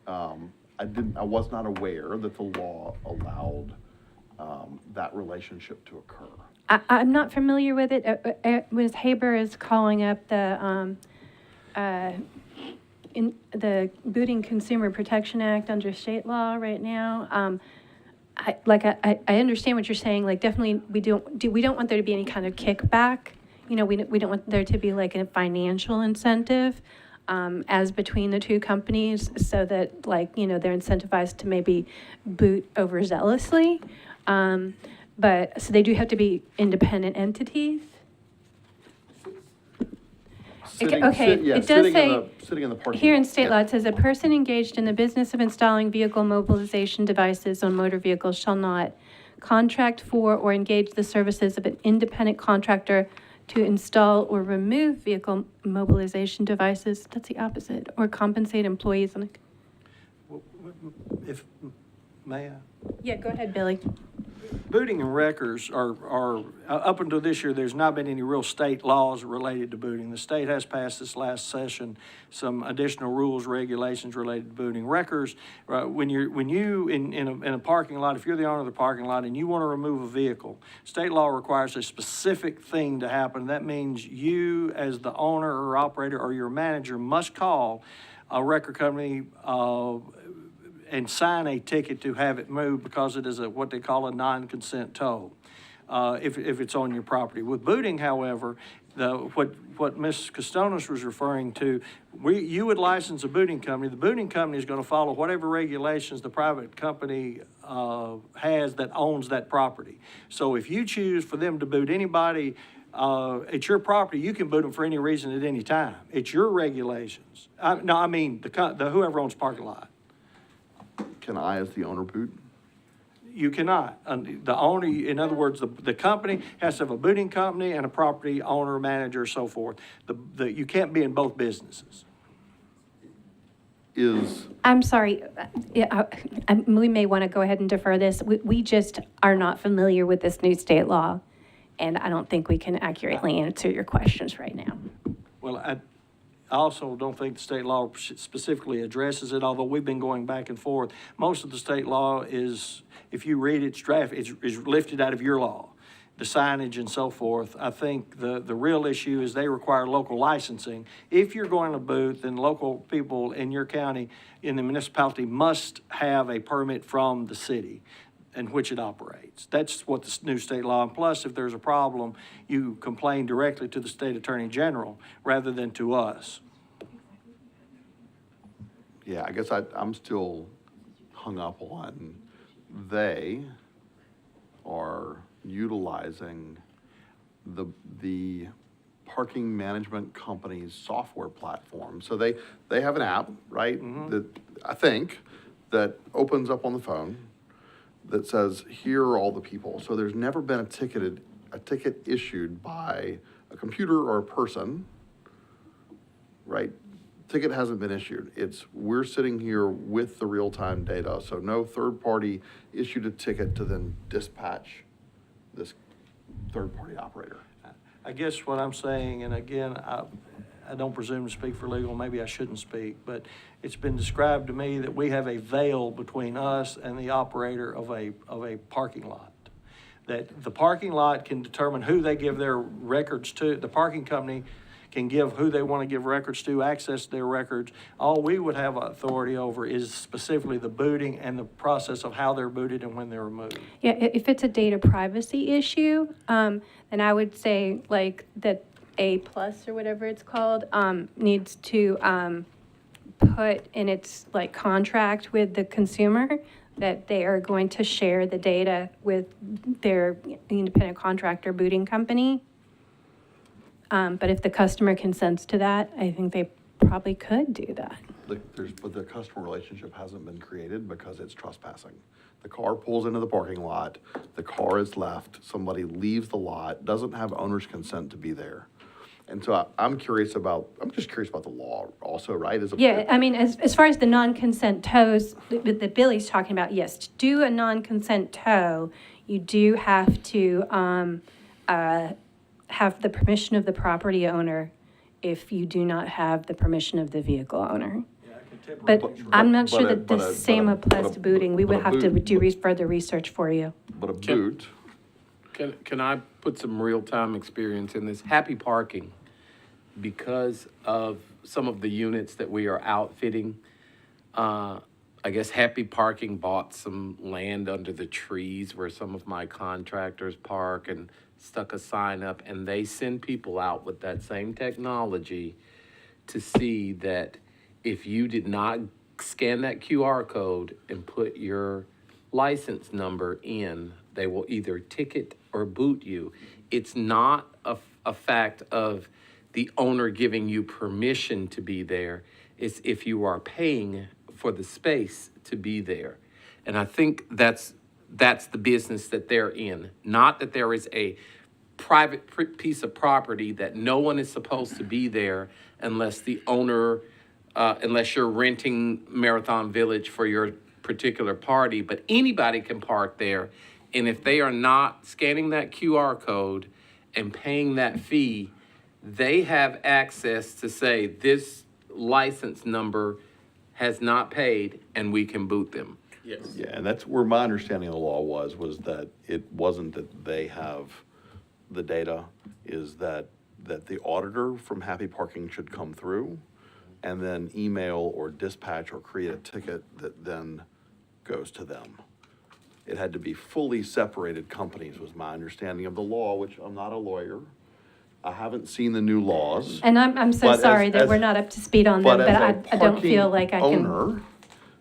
I was not aware that the law allowed that relationship to occur. I'm not familiar with it. Ms. Haber is calling up the in the Booting Consumer Protection Act under state law right now. I understand what you're saying. Like, definitely, we don't want there to be any kind of kickback. You know, we don't want there to be like a financial incentive as between the two companies, so that, like, you know, they're incentivized to maybe boot overzealously. But so they do have to be independent entities. It does say, Sitting in the parking here in lot. state Yeah. law, it says a person engaged in the business of installing vehicle mobilization devices on motor vehicles shall not contract for or engage the services of an independent contractor to install or remove vehicle mobilization devices. That's the opposite. Or compensate employees on If, may I? Yeah, go ahead, Billy. Booting and wreckers are, up until this year, there's not been any real state laws related to booting. The state has passed this last session some additional rules, regulations related to booting. Wreckers, when you in a parking lot, if you're the owner of the parking lot and you want to remove a vehicle, state law requires a specific thing to happen. That means you, as the owner or operator or your manager, must call a wrecker company and sign a ticket to have it moved, because it is what they call a non-consent tow, if it's on your property. With booting, however, what Ms. Costonis was referring to, you would license a booting company. The booting company is going to follow whatever regulations the private company has that owns that property. So if you choose for them to boot anybody, it's your property. You can boot them for any reason at any time. It's your regulations. I mean the whoever owns parking lot. Can I, as the owner, boot? You cannot. The owner, in other words, the company has to have a booting company and a property owner, manager, so forth. You can't be in both businesses. I'm sorry, we may want to go ahead and defer this. We just are not familiar with this new state law, and I don't think we can accurately answer your questions right now. Well, I also don't think the state law specifically addresses it, although we've been going back and forth. Most of the state law is, if you read its draft, is lifted out of your law, the signage and so forth. I think the real issue is they require local licensing. If you're going to boot, then local people in your county, in the municipality, must have a permit from the city in which it operates. That's what the new state law, and plus, if there's a problem, you complain directly to the state attorney general rather than to us. Yeah, I guess I'm still hung up on they are utilizing the parking management company's software platform. So they have an app, right? That I think that opens up on the phone that says, here are all the people. So there's never been a ticket issued by a computer or a person, right? Ticket hasn't been issued. We're sitting here with the real-time data, so no third party issued a ticket to then dispatch this third-party operator. I guess what I'm saying, and again, I don't presume to speak for legal, maybe I shouldn't speak, but it's been described to me that we have a veil between us and the operator of a parking lot. That the parking lot can determine who they give their records to. The parking company can give who they want to give records to, access their records. All we would have authority over is specifically the booting and the process of how they're booted and when they're removed. Yeah, if it's a data privacy issue, then I would say like that A+ or whatever it's called, needs to put in its like contract with the consumer that they are going to share the data with their independent contractor booting company. But if the customer consents to that, I think they probably could do that. But the customer relationship hasn't been created because it's trespassing. The car pulls into the parking lot, the car is left, somebody leaves the lot, doesn't have owner's consent to be there. And so I'm just curious about the law also, right? Yeah, I mean, as far as the non-consent tows that Billy's talking about, yes, to do a non-consent tow, you do have to have the permission of the property owner if you do not have the permission of the vehicle owner. But I'm not sure that the same applies to booting. We would have to do further research for you. But a boot, Can I put some real-time experience in this? Happy Parking, because of some of the units that we are outfitting, I guess Happy Parking bought some land under the trees where some of my contractors park and stuck a sign up, and they send people out with that same technology to see that if you did not scan that QR code and put your license number in, they will either ticket or boot you. It's not a fact of the owner giving you permission to be there. It's if you are paying for the space to be there. And I think that's the business that they're in. Not that there is a private piece of property that no one is supposed to be there unless the owner, unless you're renting Marathon Village for your particular party, but anybody can park there. And if they are not scanning that QR code and paying that fee, they have access to say this license number has not paid and we can boot them. Yes. yeah, and that's where my understanding of the law was that it wasn't that they have the data, is that the auditor from Happy Parking should come through and then email or dispatch or create a ticket that then goes to them. It had to be fully separated companies was my understanding of the law, which I'm not a lawyer. I haven't seen the new laws. And I'm so But sorry that as- we're not up to speed on them, but I don't feel like I can. Owner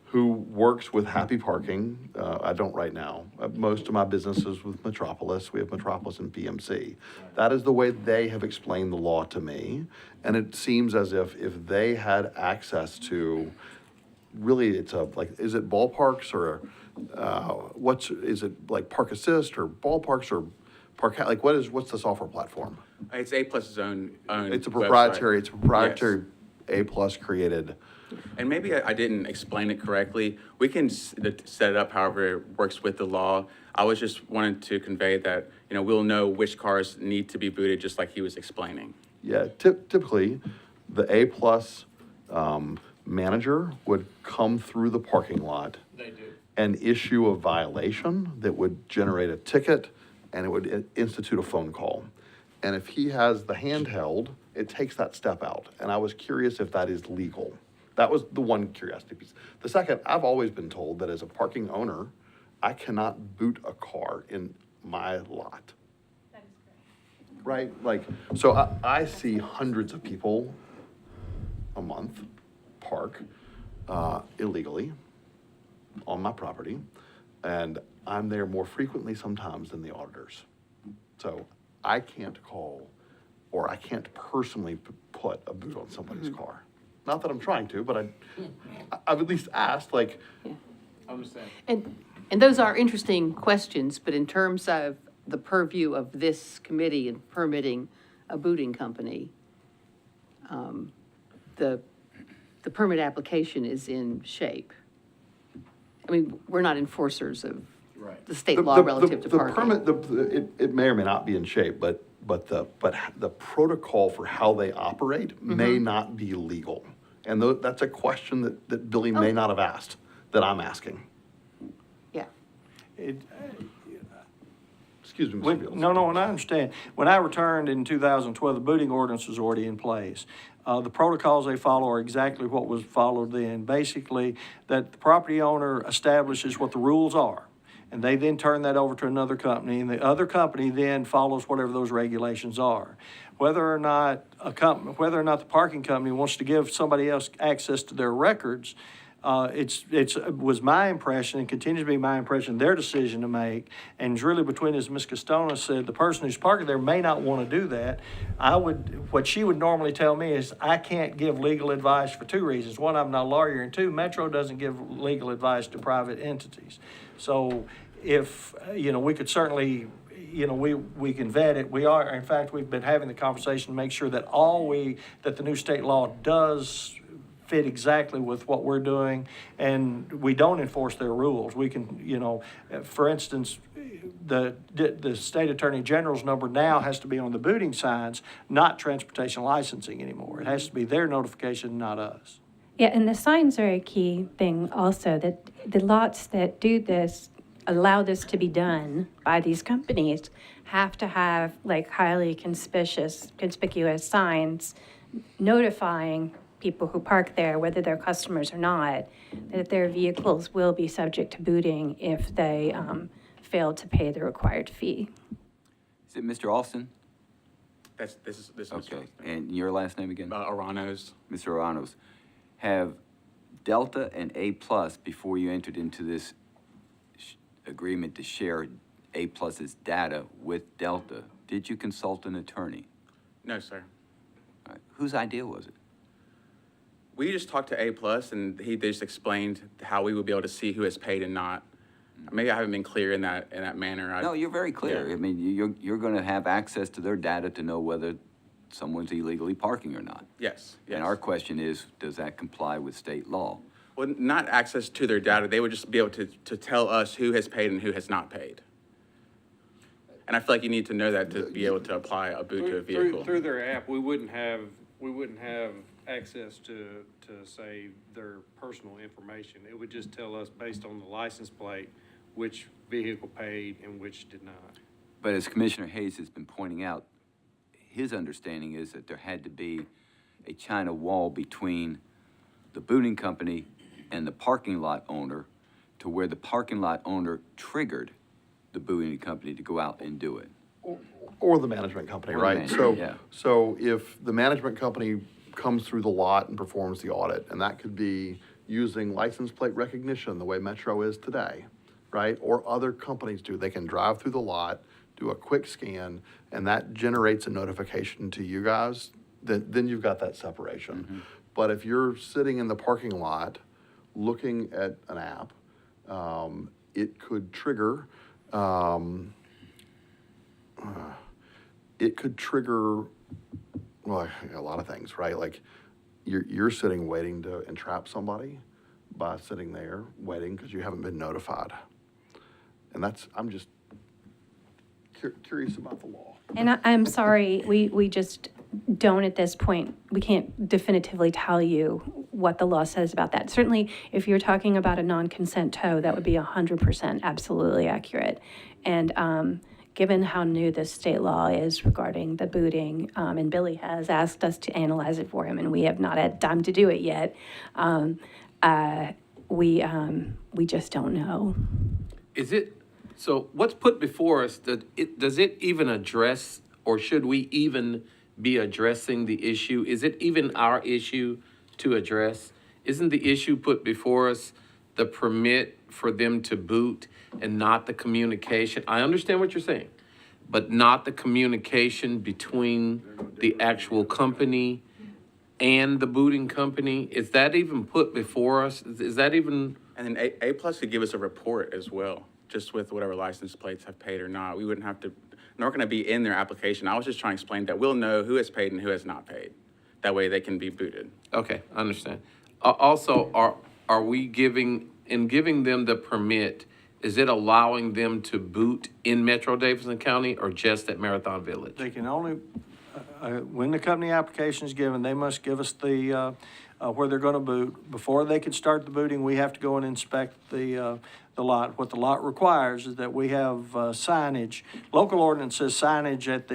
who works with Happy Parking, I don't right now. Most of my business is with Metropolis. We have Metropolis and PMC. That is the way they have explained the law to me. And it seems as if they had access to, really, it's is it ballparks or is it like Park Assist or ballparks or Park, what's the software platform? It's A+'s own It's a website. proprietary, Yes. A+ created. And maybe I didn't explain it correctly. We can set it up however it works with the law. I was just wanting to convey that, we'll know which cars need to be booted, just like he was explaining. Yeah, typically, the A+ manager would come through the parking lot. They do. And issue a violation that would generate a ticket, and it would institute a phone call. And if he has the handheld, it takes that step out. And I was curious if that is legal. That was the one curiosity piece. The second, I've always been told that as a parking owner, I cannot boot a car in my lot. That is correct. Right? So I see hundreds of people a month park illegally on my property, and I'm there more frequently sometimes than the auditors. So I can't call, or I can't personally put a boot on somebody's car. Not that I'm trying to, but I've at least asked, Understand. And those are interesting questions, but in terms of the purview of this committee and permitting a booting company, the permit application is in shape. I mean, we're not enforcers of the state law relative to parking. The permit, it may or may not be in shape, but the protocol for how they operate may not be legal. And that's a question that Billy may not have asked, that I'm asking. Yeah. Excuse me, Mr. Beals. No, and I understand. When I returned in 2012, the booting ordinance was already in place. The protocols they follow are exactly what was followed then. Basically, that the property owner establishes what the rules are. and they then turn that over to another company, and the other company then follows whatever those regulations are. Whether or not the parking company wants to give somebody else access to their records, it was my impression and continues to be my impression, their decision to make. And it's really between, as Ms. Castona said, the person who's parking there may not want to do that. What she would normally tell me is I can't give legal advice for two reasons. One, I'm not a lawyer, and two, Metro doesn't give legal advice to private entities. So if, we could certainly, we can vet it. In fact, we've been having the conversation to make sure that that the new state law does fit exactly with what we're doing, and we don't enforce their rules. We can, for instance, the state attorney general's number now has to be on the booting signs, not transportation licensing anymore. It has to be their notification, not us. Yeah, and the signs are a key thing also, that the lots that do this, allow this to be done by these companies, have to have like highly conspicuous signs notifying people who park there, whether they're customers or not, that their vehicles will be subject to booting if they fail to pay the required fee. Is it Mr. Austin? This is Mr. Okay, Austin. and your last name again? Aranos. Mr. Oranos, have Delta and A+, before you entered into this agreement to share A+'s data with Delta, did you consult an attorney? No, sir. All right. Whose idea was it? We just talked to A+, and he just explained how we would be able to see who has paid and not. Maybe I haven't been clear in that manner. No, you're very clear. Yeah. I mean, you're going to have access to their data to know whether someone's illegally parking or not. Yes, yes. And our question is, does that comply with state law? Well, not access to their data. They would just be able to tell us who has paid and who has not paid. And I feel like you need to know that to be able to apply a boot to a vehicle. Through their app, we wouldn't have access to say their personal information. It would just tell us based on the license plate which vehicle paid and which did not. But as Commissioner Hayes has been pointing out, his understanding is that there had to be a China wall between the booting company and the parking lot owner to where the parking lot owner triggered the booting company to go out and do it. Or the management company, Or the right? management, yeah. So if the management company comes through the lot and performs the audit, and that could be using license plate recognition the way Metro is today, right? Or other companies do. They can drive through the lot, do a quick scan, and that generates a notification to you guys, then you've got that separation. Mm-hmm. But if you're sitting in the parking lot looking at an app, it could trigger, well, a lot of things, right? Like you're sitting waiting to entrap somebody by sitting there waiting because you haven't been notified. And I'm just curious about the law. And I'm sorry, we just don't at this point, we can't definitively tell you what the law says about that. Certainly, if you're talking about a non-consent tow, that would be 100% absolutely accurate. And given how new this state law is regarding the booting, and Billy has asked us to analyze it for him, and we have not had time to do it yet, we just don't know. So what's put before us, does it even address, or should we even be addressing the issue? Is it even our issue to address? Isn't the issue put before us the permit for them to boot and not the communication? I understand what you're saying, but not the communication between the actual company and the booting company? Is that even put before us? Is that even? And then A+ could give us a report as well, just with whatever license plates have paid or not. We wouldn't have to, nor going to be in their application. I was just trying to explain that we'll know who has paid and who has not paid. That way they can be booted. Okay, I understand. Also, are we giving them the permit, is it allowing them to boot in Metro Davidson County or just at Marathon Village? They can only, when the company application is given, they must give us the, where they're gonna boot. Before they can start the booting, we have to go and inspect the lot. What the lot requires is that we have signage. Local ordinance says signage at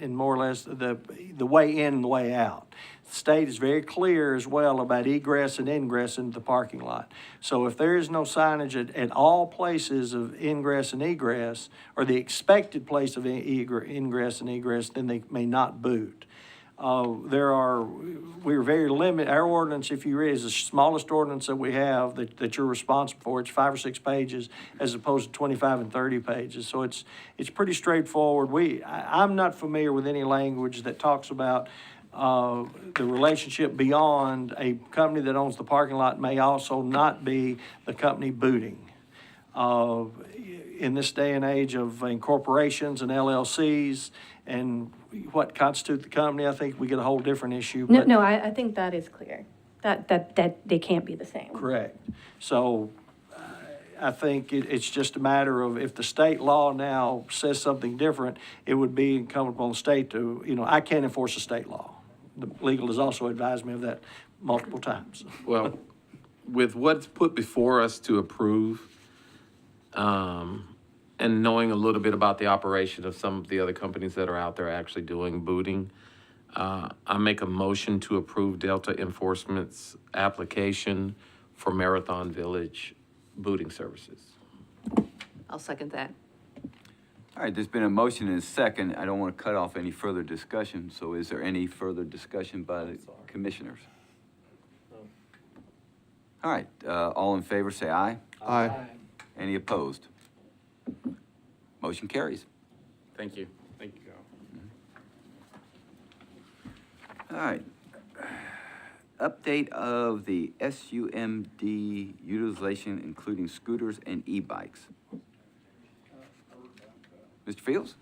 in more or less the way in and the way out. state is very clear as well about egress and ingress into the parking lot. So if there is no signage at all places of ingress and egress, or the expected place of ingress and egress, then they may not boot. We're very limited. Our ordinance, if you read, is the smallest ordinance that we have that you're responsible for. It's 5 or 6 pages as opposed to 25 and 30 pages. So it's pretty straightforward. I'm not familiar with any language that talks about the relationship beyond a company that owns the parking lot may also not be the company booting. In this day and age of incorporations and LLCs and what constitutes the company, I think we get a whole different issue. No, but- no, I think that is clear, that they can't be the same. Correct. So I think it's just a matter of if the state law now says something different, it would be incumbent upon the state to, I can't enforce a state law. The legal has also advised me of that multiple times. Well, with what's put before us to approve, and knowing a little bit about the operation of some of the other companies that are out there actually doing booting, I make a motion to approve Delta Enforcement's application for Marathon Village booting services. I'll second that. All right, there's been a motion and a second. I don't want to cut off any further discussion, so is there any further discussion by the commissioners? All right, all in favor, say aye. Aye. Any opposed? Motion carries. Thank you. Thank you. All right. Update of the SUMD utilization, including scooters and e-bikes. Mr. Fields?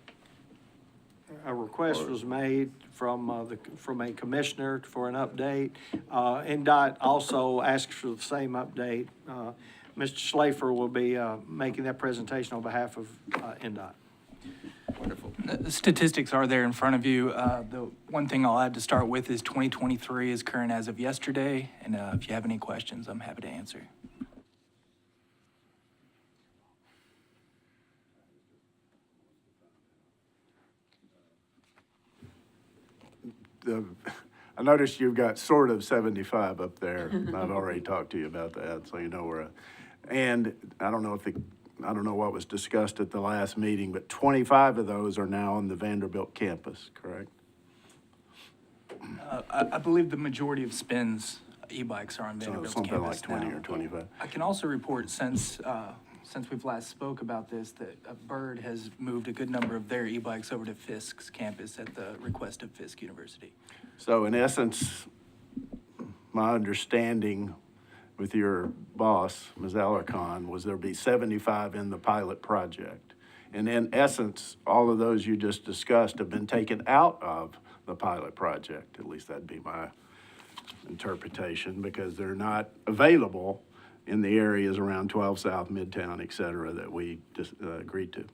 A request was made from a commissioner for an update. NDOT also asked for the same update. Mr. Schlafer will be making that presentation on behalf of NDOT. Wonderful. The statistics are there in front of you. The one thing I'll add to start with is 2023 is current as of yesterday, and if you have any questions, I'm happy to answer. I noticed you've got sort of 75 up there. I've already talked to you about that, so you know where. And I don't know what was discussed at the last meeting, but 25 of those are now on the Vanderbilt campus, correct? I believe the majority of spins e-bikes are on So Vanderbilt's something campus like 20 now. or 25. I can also report since we've last spoke about this, that Bird has moved a good number of their e-bikes over to Fisk's campus at the request of Fisk University. So in essence, my understanding with your boss, Ms. Alarcon, was there'd be 75 in the pilot project. And in essence, all of those you just discussed have been taken out of the pilot project. At least that'd be my interpretation, because they're not available in the areas around 12 South, Midtown, et cetera, that we just agreed to.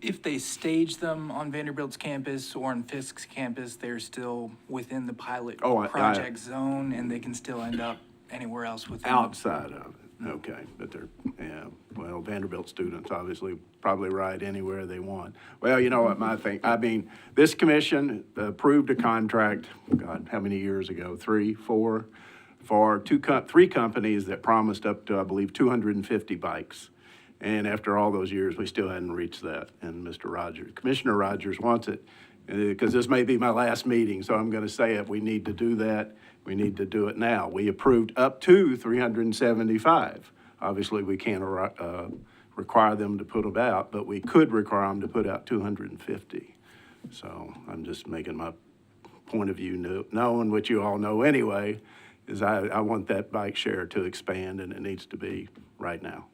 If they stage them on Vanderbilt's campus or on Fisk's campus, they're still within the pilot project zone, and they can still end up anywhere else within. Outside of it, okay, but they're, yeah, well, Vanderbilt students obviously probably ride anywhere they want. Well, you know what my thing, I mean, this commission approved a contract, God, how many years ago, 3, 4, for three companies that promised up to, I believe, 250 bikes. And after all those years, we still hadn't reached that. And Commissioner Rogers wants it, because this may be my last meeting, so I'm going to say it. We need to do that. We need to do it now. We approved up to 375. Obviously, we can't require them to put them out, but we could require them to put out 250. So I'm just making my point of view known, what you all know anyway, is I want that bike share to expand, and it needs to be right now.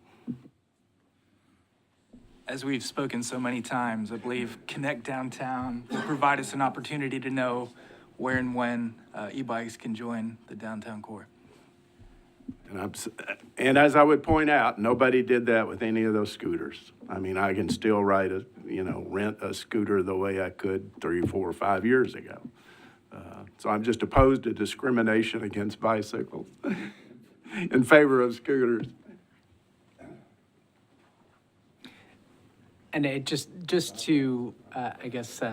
As we've spoken so many times, I believe Connect Downtown will provide us an opportunity to know where and when e-bikes can join the downtown core. And as I would point out, nobody did that with any of those scooters. I mean, I can still rent a scooter the way I could 3, 4, 5 years ago. So I'm just opposed to discrimination against bicycles in favor of scooters. And it just to, I guess,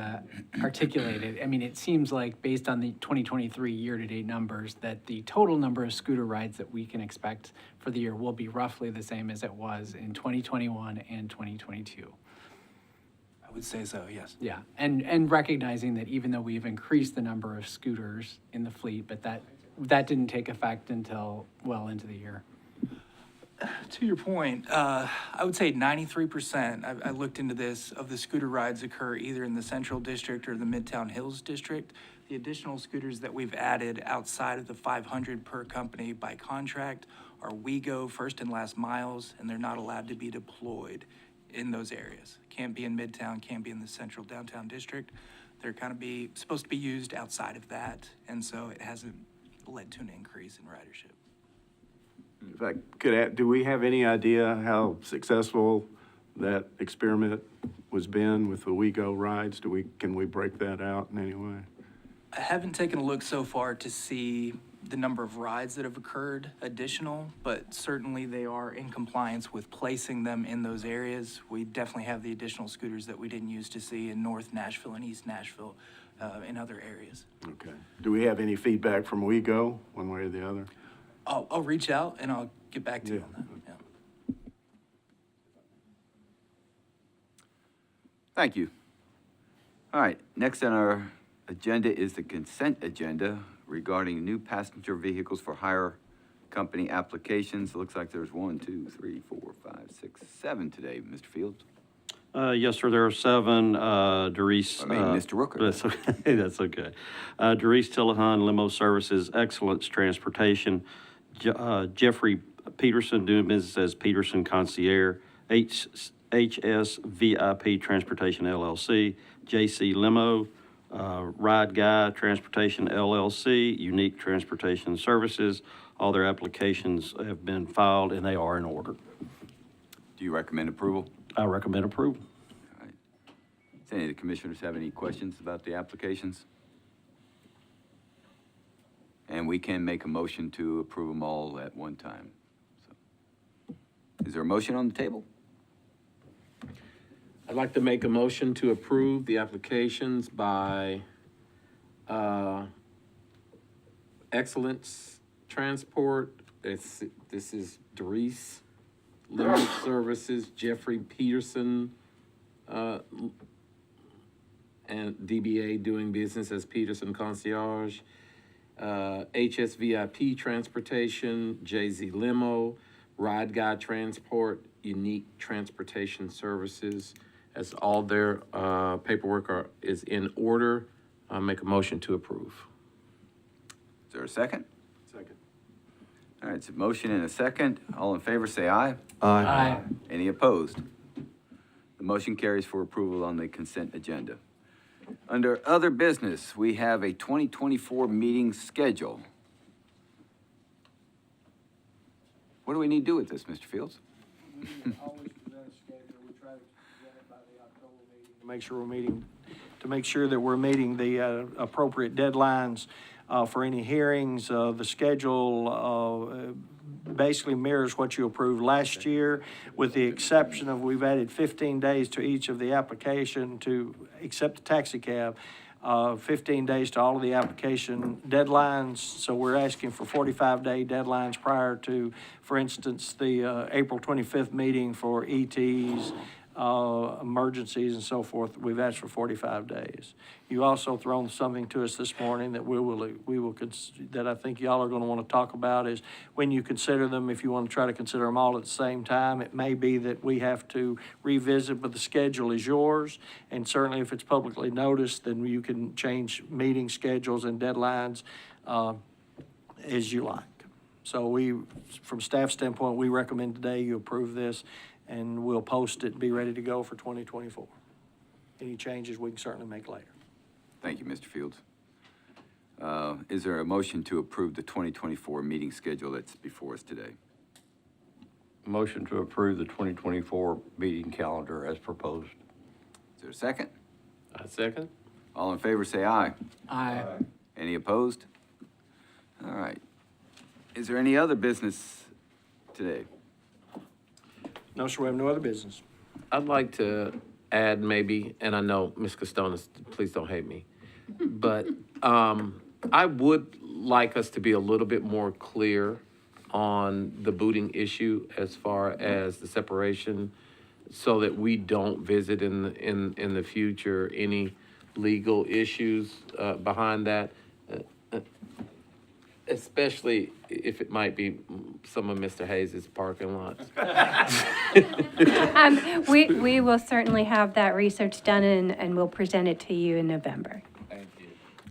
articulate it, I mean, it seems like based on the 2023 year-to-date numbers, that the total number of scooter rides that we can expect for the year will be roughly the same as it was in 2021 and 2022. I would say so, yes. Yeah, and recognizing that even though we've increased the number of scooters in the fleet, but that didn't take effect until well into the year. To your point, I would say 93%, I looked into this, of the scooter rides occur either in the Central District or the Midtown Hills District. The additional scooters that we've added outside of the 500 per company by contract are WeGo first and last miles, and they're not allowed to be deployed in those areas. Can't be in Midtown, can't be in the Central Downtown District. They're kind of supposed to be used outside of that, and so it hasn't led to an increase in ridership. If I could add, do we have any idea how successful that experiment was been with the WeGo rides? Can we break that out in any way? I haven't taken a look so far to see the number of rides that have occurred additional, but certainly they are in compliance with placing them in those areas. We definitely have the additional scooters that we didn't used to see in North Nashville and East Nashville, in other areas. Okay. Do we have any feedback from WeGo, one way or the other? I'll reach out and I'll get back to you on that. Yeah. Thank you. All right, next on our agenda is the consent agenda regarding new passenger vehicles for hire company applications. It looks like there's 1, 2, 3, 4, 5, 6, 7 today, Mr. Fields. Yes, sir, there are 7, Doris. Mr. Rooker. That's okay, that's okay. Doris Tillahan, Limo Services, Excellence Transportation, Jeffrey Peterson, doing business as Peterson Concierge, HS VIP Transportation LLC, JC Limo, Ride Guy Transportation LLC, Unique Transportation Services. All their applications have been filed and they are in order. Do you recommend approval? I recommend approval. All right. Does any of the commissioners have any questions about the applications? And we can make a motion to approve them all at one time. So, is there a motion on the table? I'd like to make a motion to approve the applications by Excellence Transport. This is Doris Limo Services, Jeffrey Peterson, and DBA doing business as Peterson Concierge, HSVIP Transportation, JZ Limo, Ride Guy Transport, Unique Transportation Services. As all their paperwork is in order, I make a motion to approve. Is there a second? Second. All right, it's a motion and a second. All in favor, say aye. Aye. Any opposed? The motion carries for approval on the consent agenda. Under other business, we have a 2024 meeting schedule. What do we need to do with this, Mr. Fields? Always present a schedule. We try to present it by the October meeting. To make sure that we're meeting the appropriate deadlines for any hearings. The schedule basically mirrors what you approved last year, with the exception of we've added 15 days to each of the application to accept the taxi cab. 15 days to all of the application deadlines. So we're asking for 45-day deadlines prior to, for instance, the April 25th meeting for ETs, emergencies and so forth. We've asked for 45 days. You also thrown something to us this morning that that I think y'all are going to want to talk about is when you consider them, if you want to try to consider them all at the same time, it may be that we have to revisit, but the schedule is yours. And certainly if it's publicly noticed, then you can change meeting schedules and deadlines as you like. So from staff standpoint, we recommend today you approve this, and we'll post it and be ready to go for 2024. Any changes we can certainly make later. Thank you, Mr. Fields. Is there a motion to approve the 2024 meeting schedule that's before us today? Motion to approve the 2024 meeting calendar as proposed. Is there a second? I second. All in favor, say aye. Aye. Any opposed? All right. Is there any other business today? No, sir, we have no other business. I'd like to add maybe, and I know, Ms. Costonas, please don't hate me, but I would like us to be a little bit more clear on the booting issue as far as the separation, so that we don't visit in the future any legal issues behind that, especially if it might be some of Mr. Hayes's parking lots. We will certainly have that research done and we'll present it to you in November.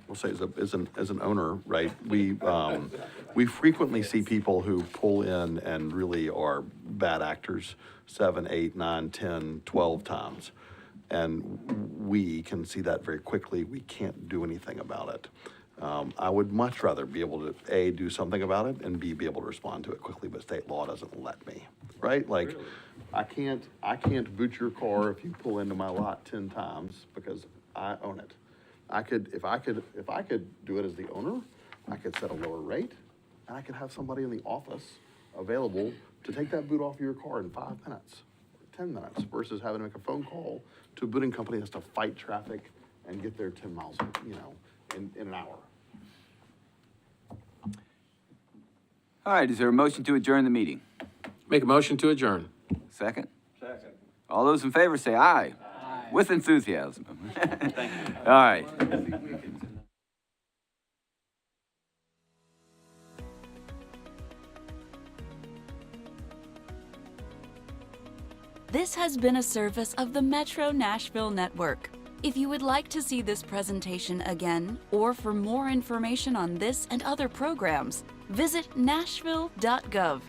We'll say as an owner, right, we frequently see people who pull in and really are bad actors 7, 8, 9, 10, 12 times. And we can see that very quickly. We can't do anything about it. I would much rather be able to, A, do something about it, and B, be able to respond to it quickly, but state law doesn't let me, right? Like, really? I can't boot your car if you pull into my lot 10 times because I own it. If I could do it as the owner, I could set a lower rate, and I could have somebody in the office available to take that boot off of your car in 5 minutes, or 10 minutes, versus having to make a phone call to a booting company that has to fight traffic and get there 10 miles, in an hour. All right, is there a motion to adjourn the meeting? Make a motion to adjourn. Second? Second. All those in favor say aye. Aye. With enthusiasm. Thank you. All right. This has been a service of the Metro Nashville Network. If you would like to see this presentation again, or for more information on this and other programs, visit nashville.gov.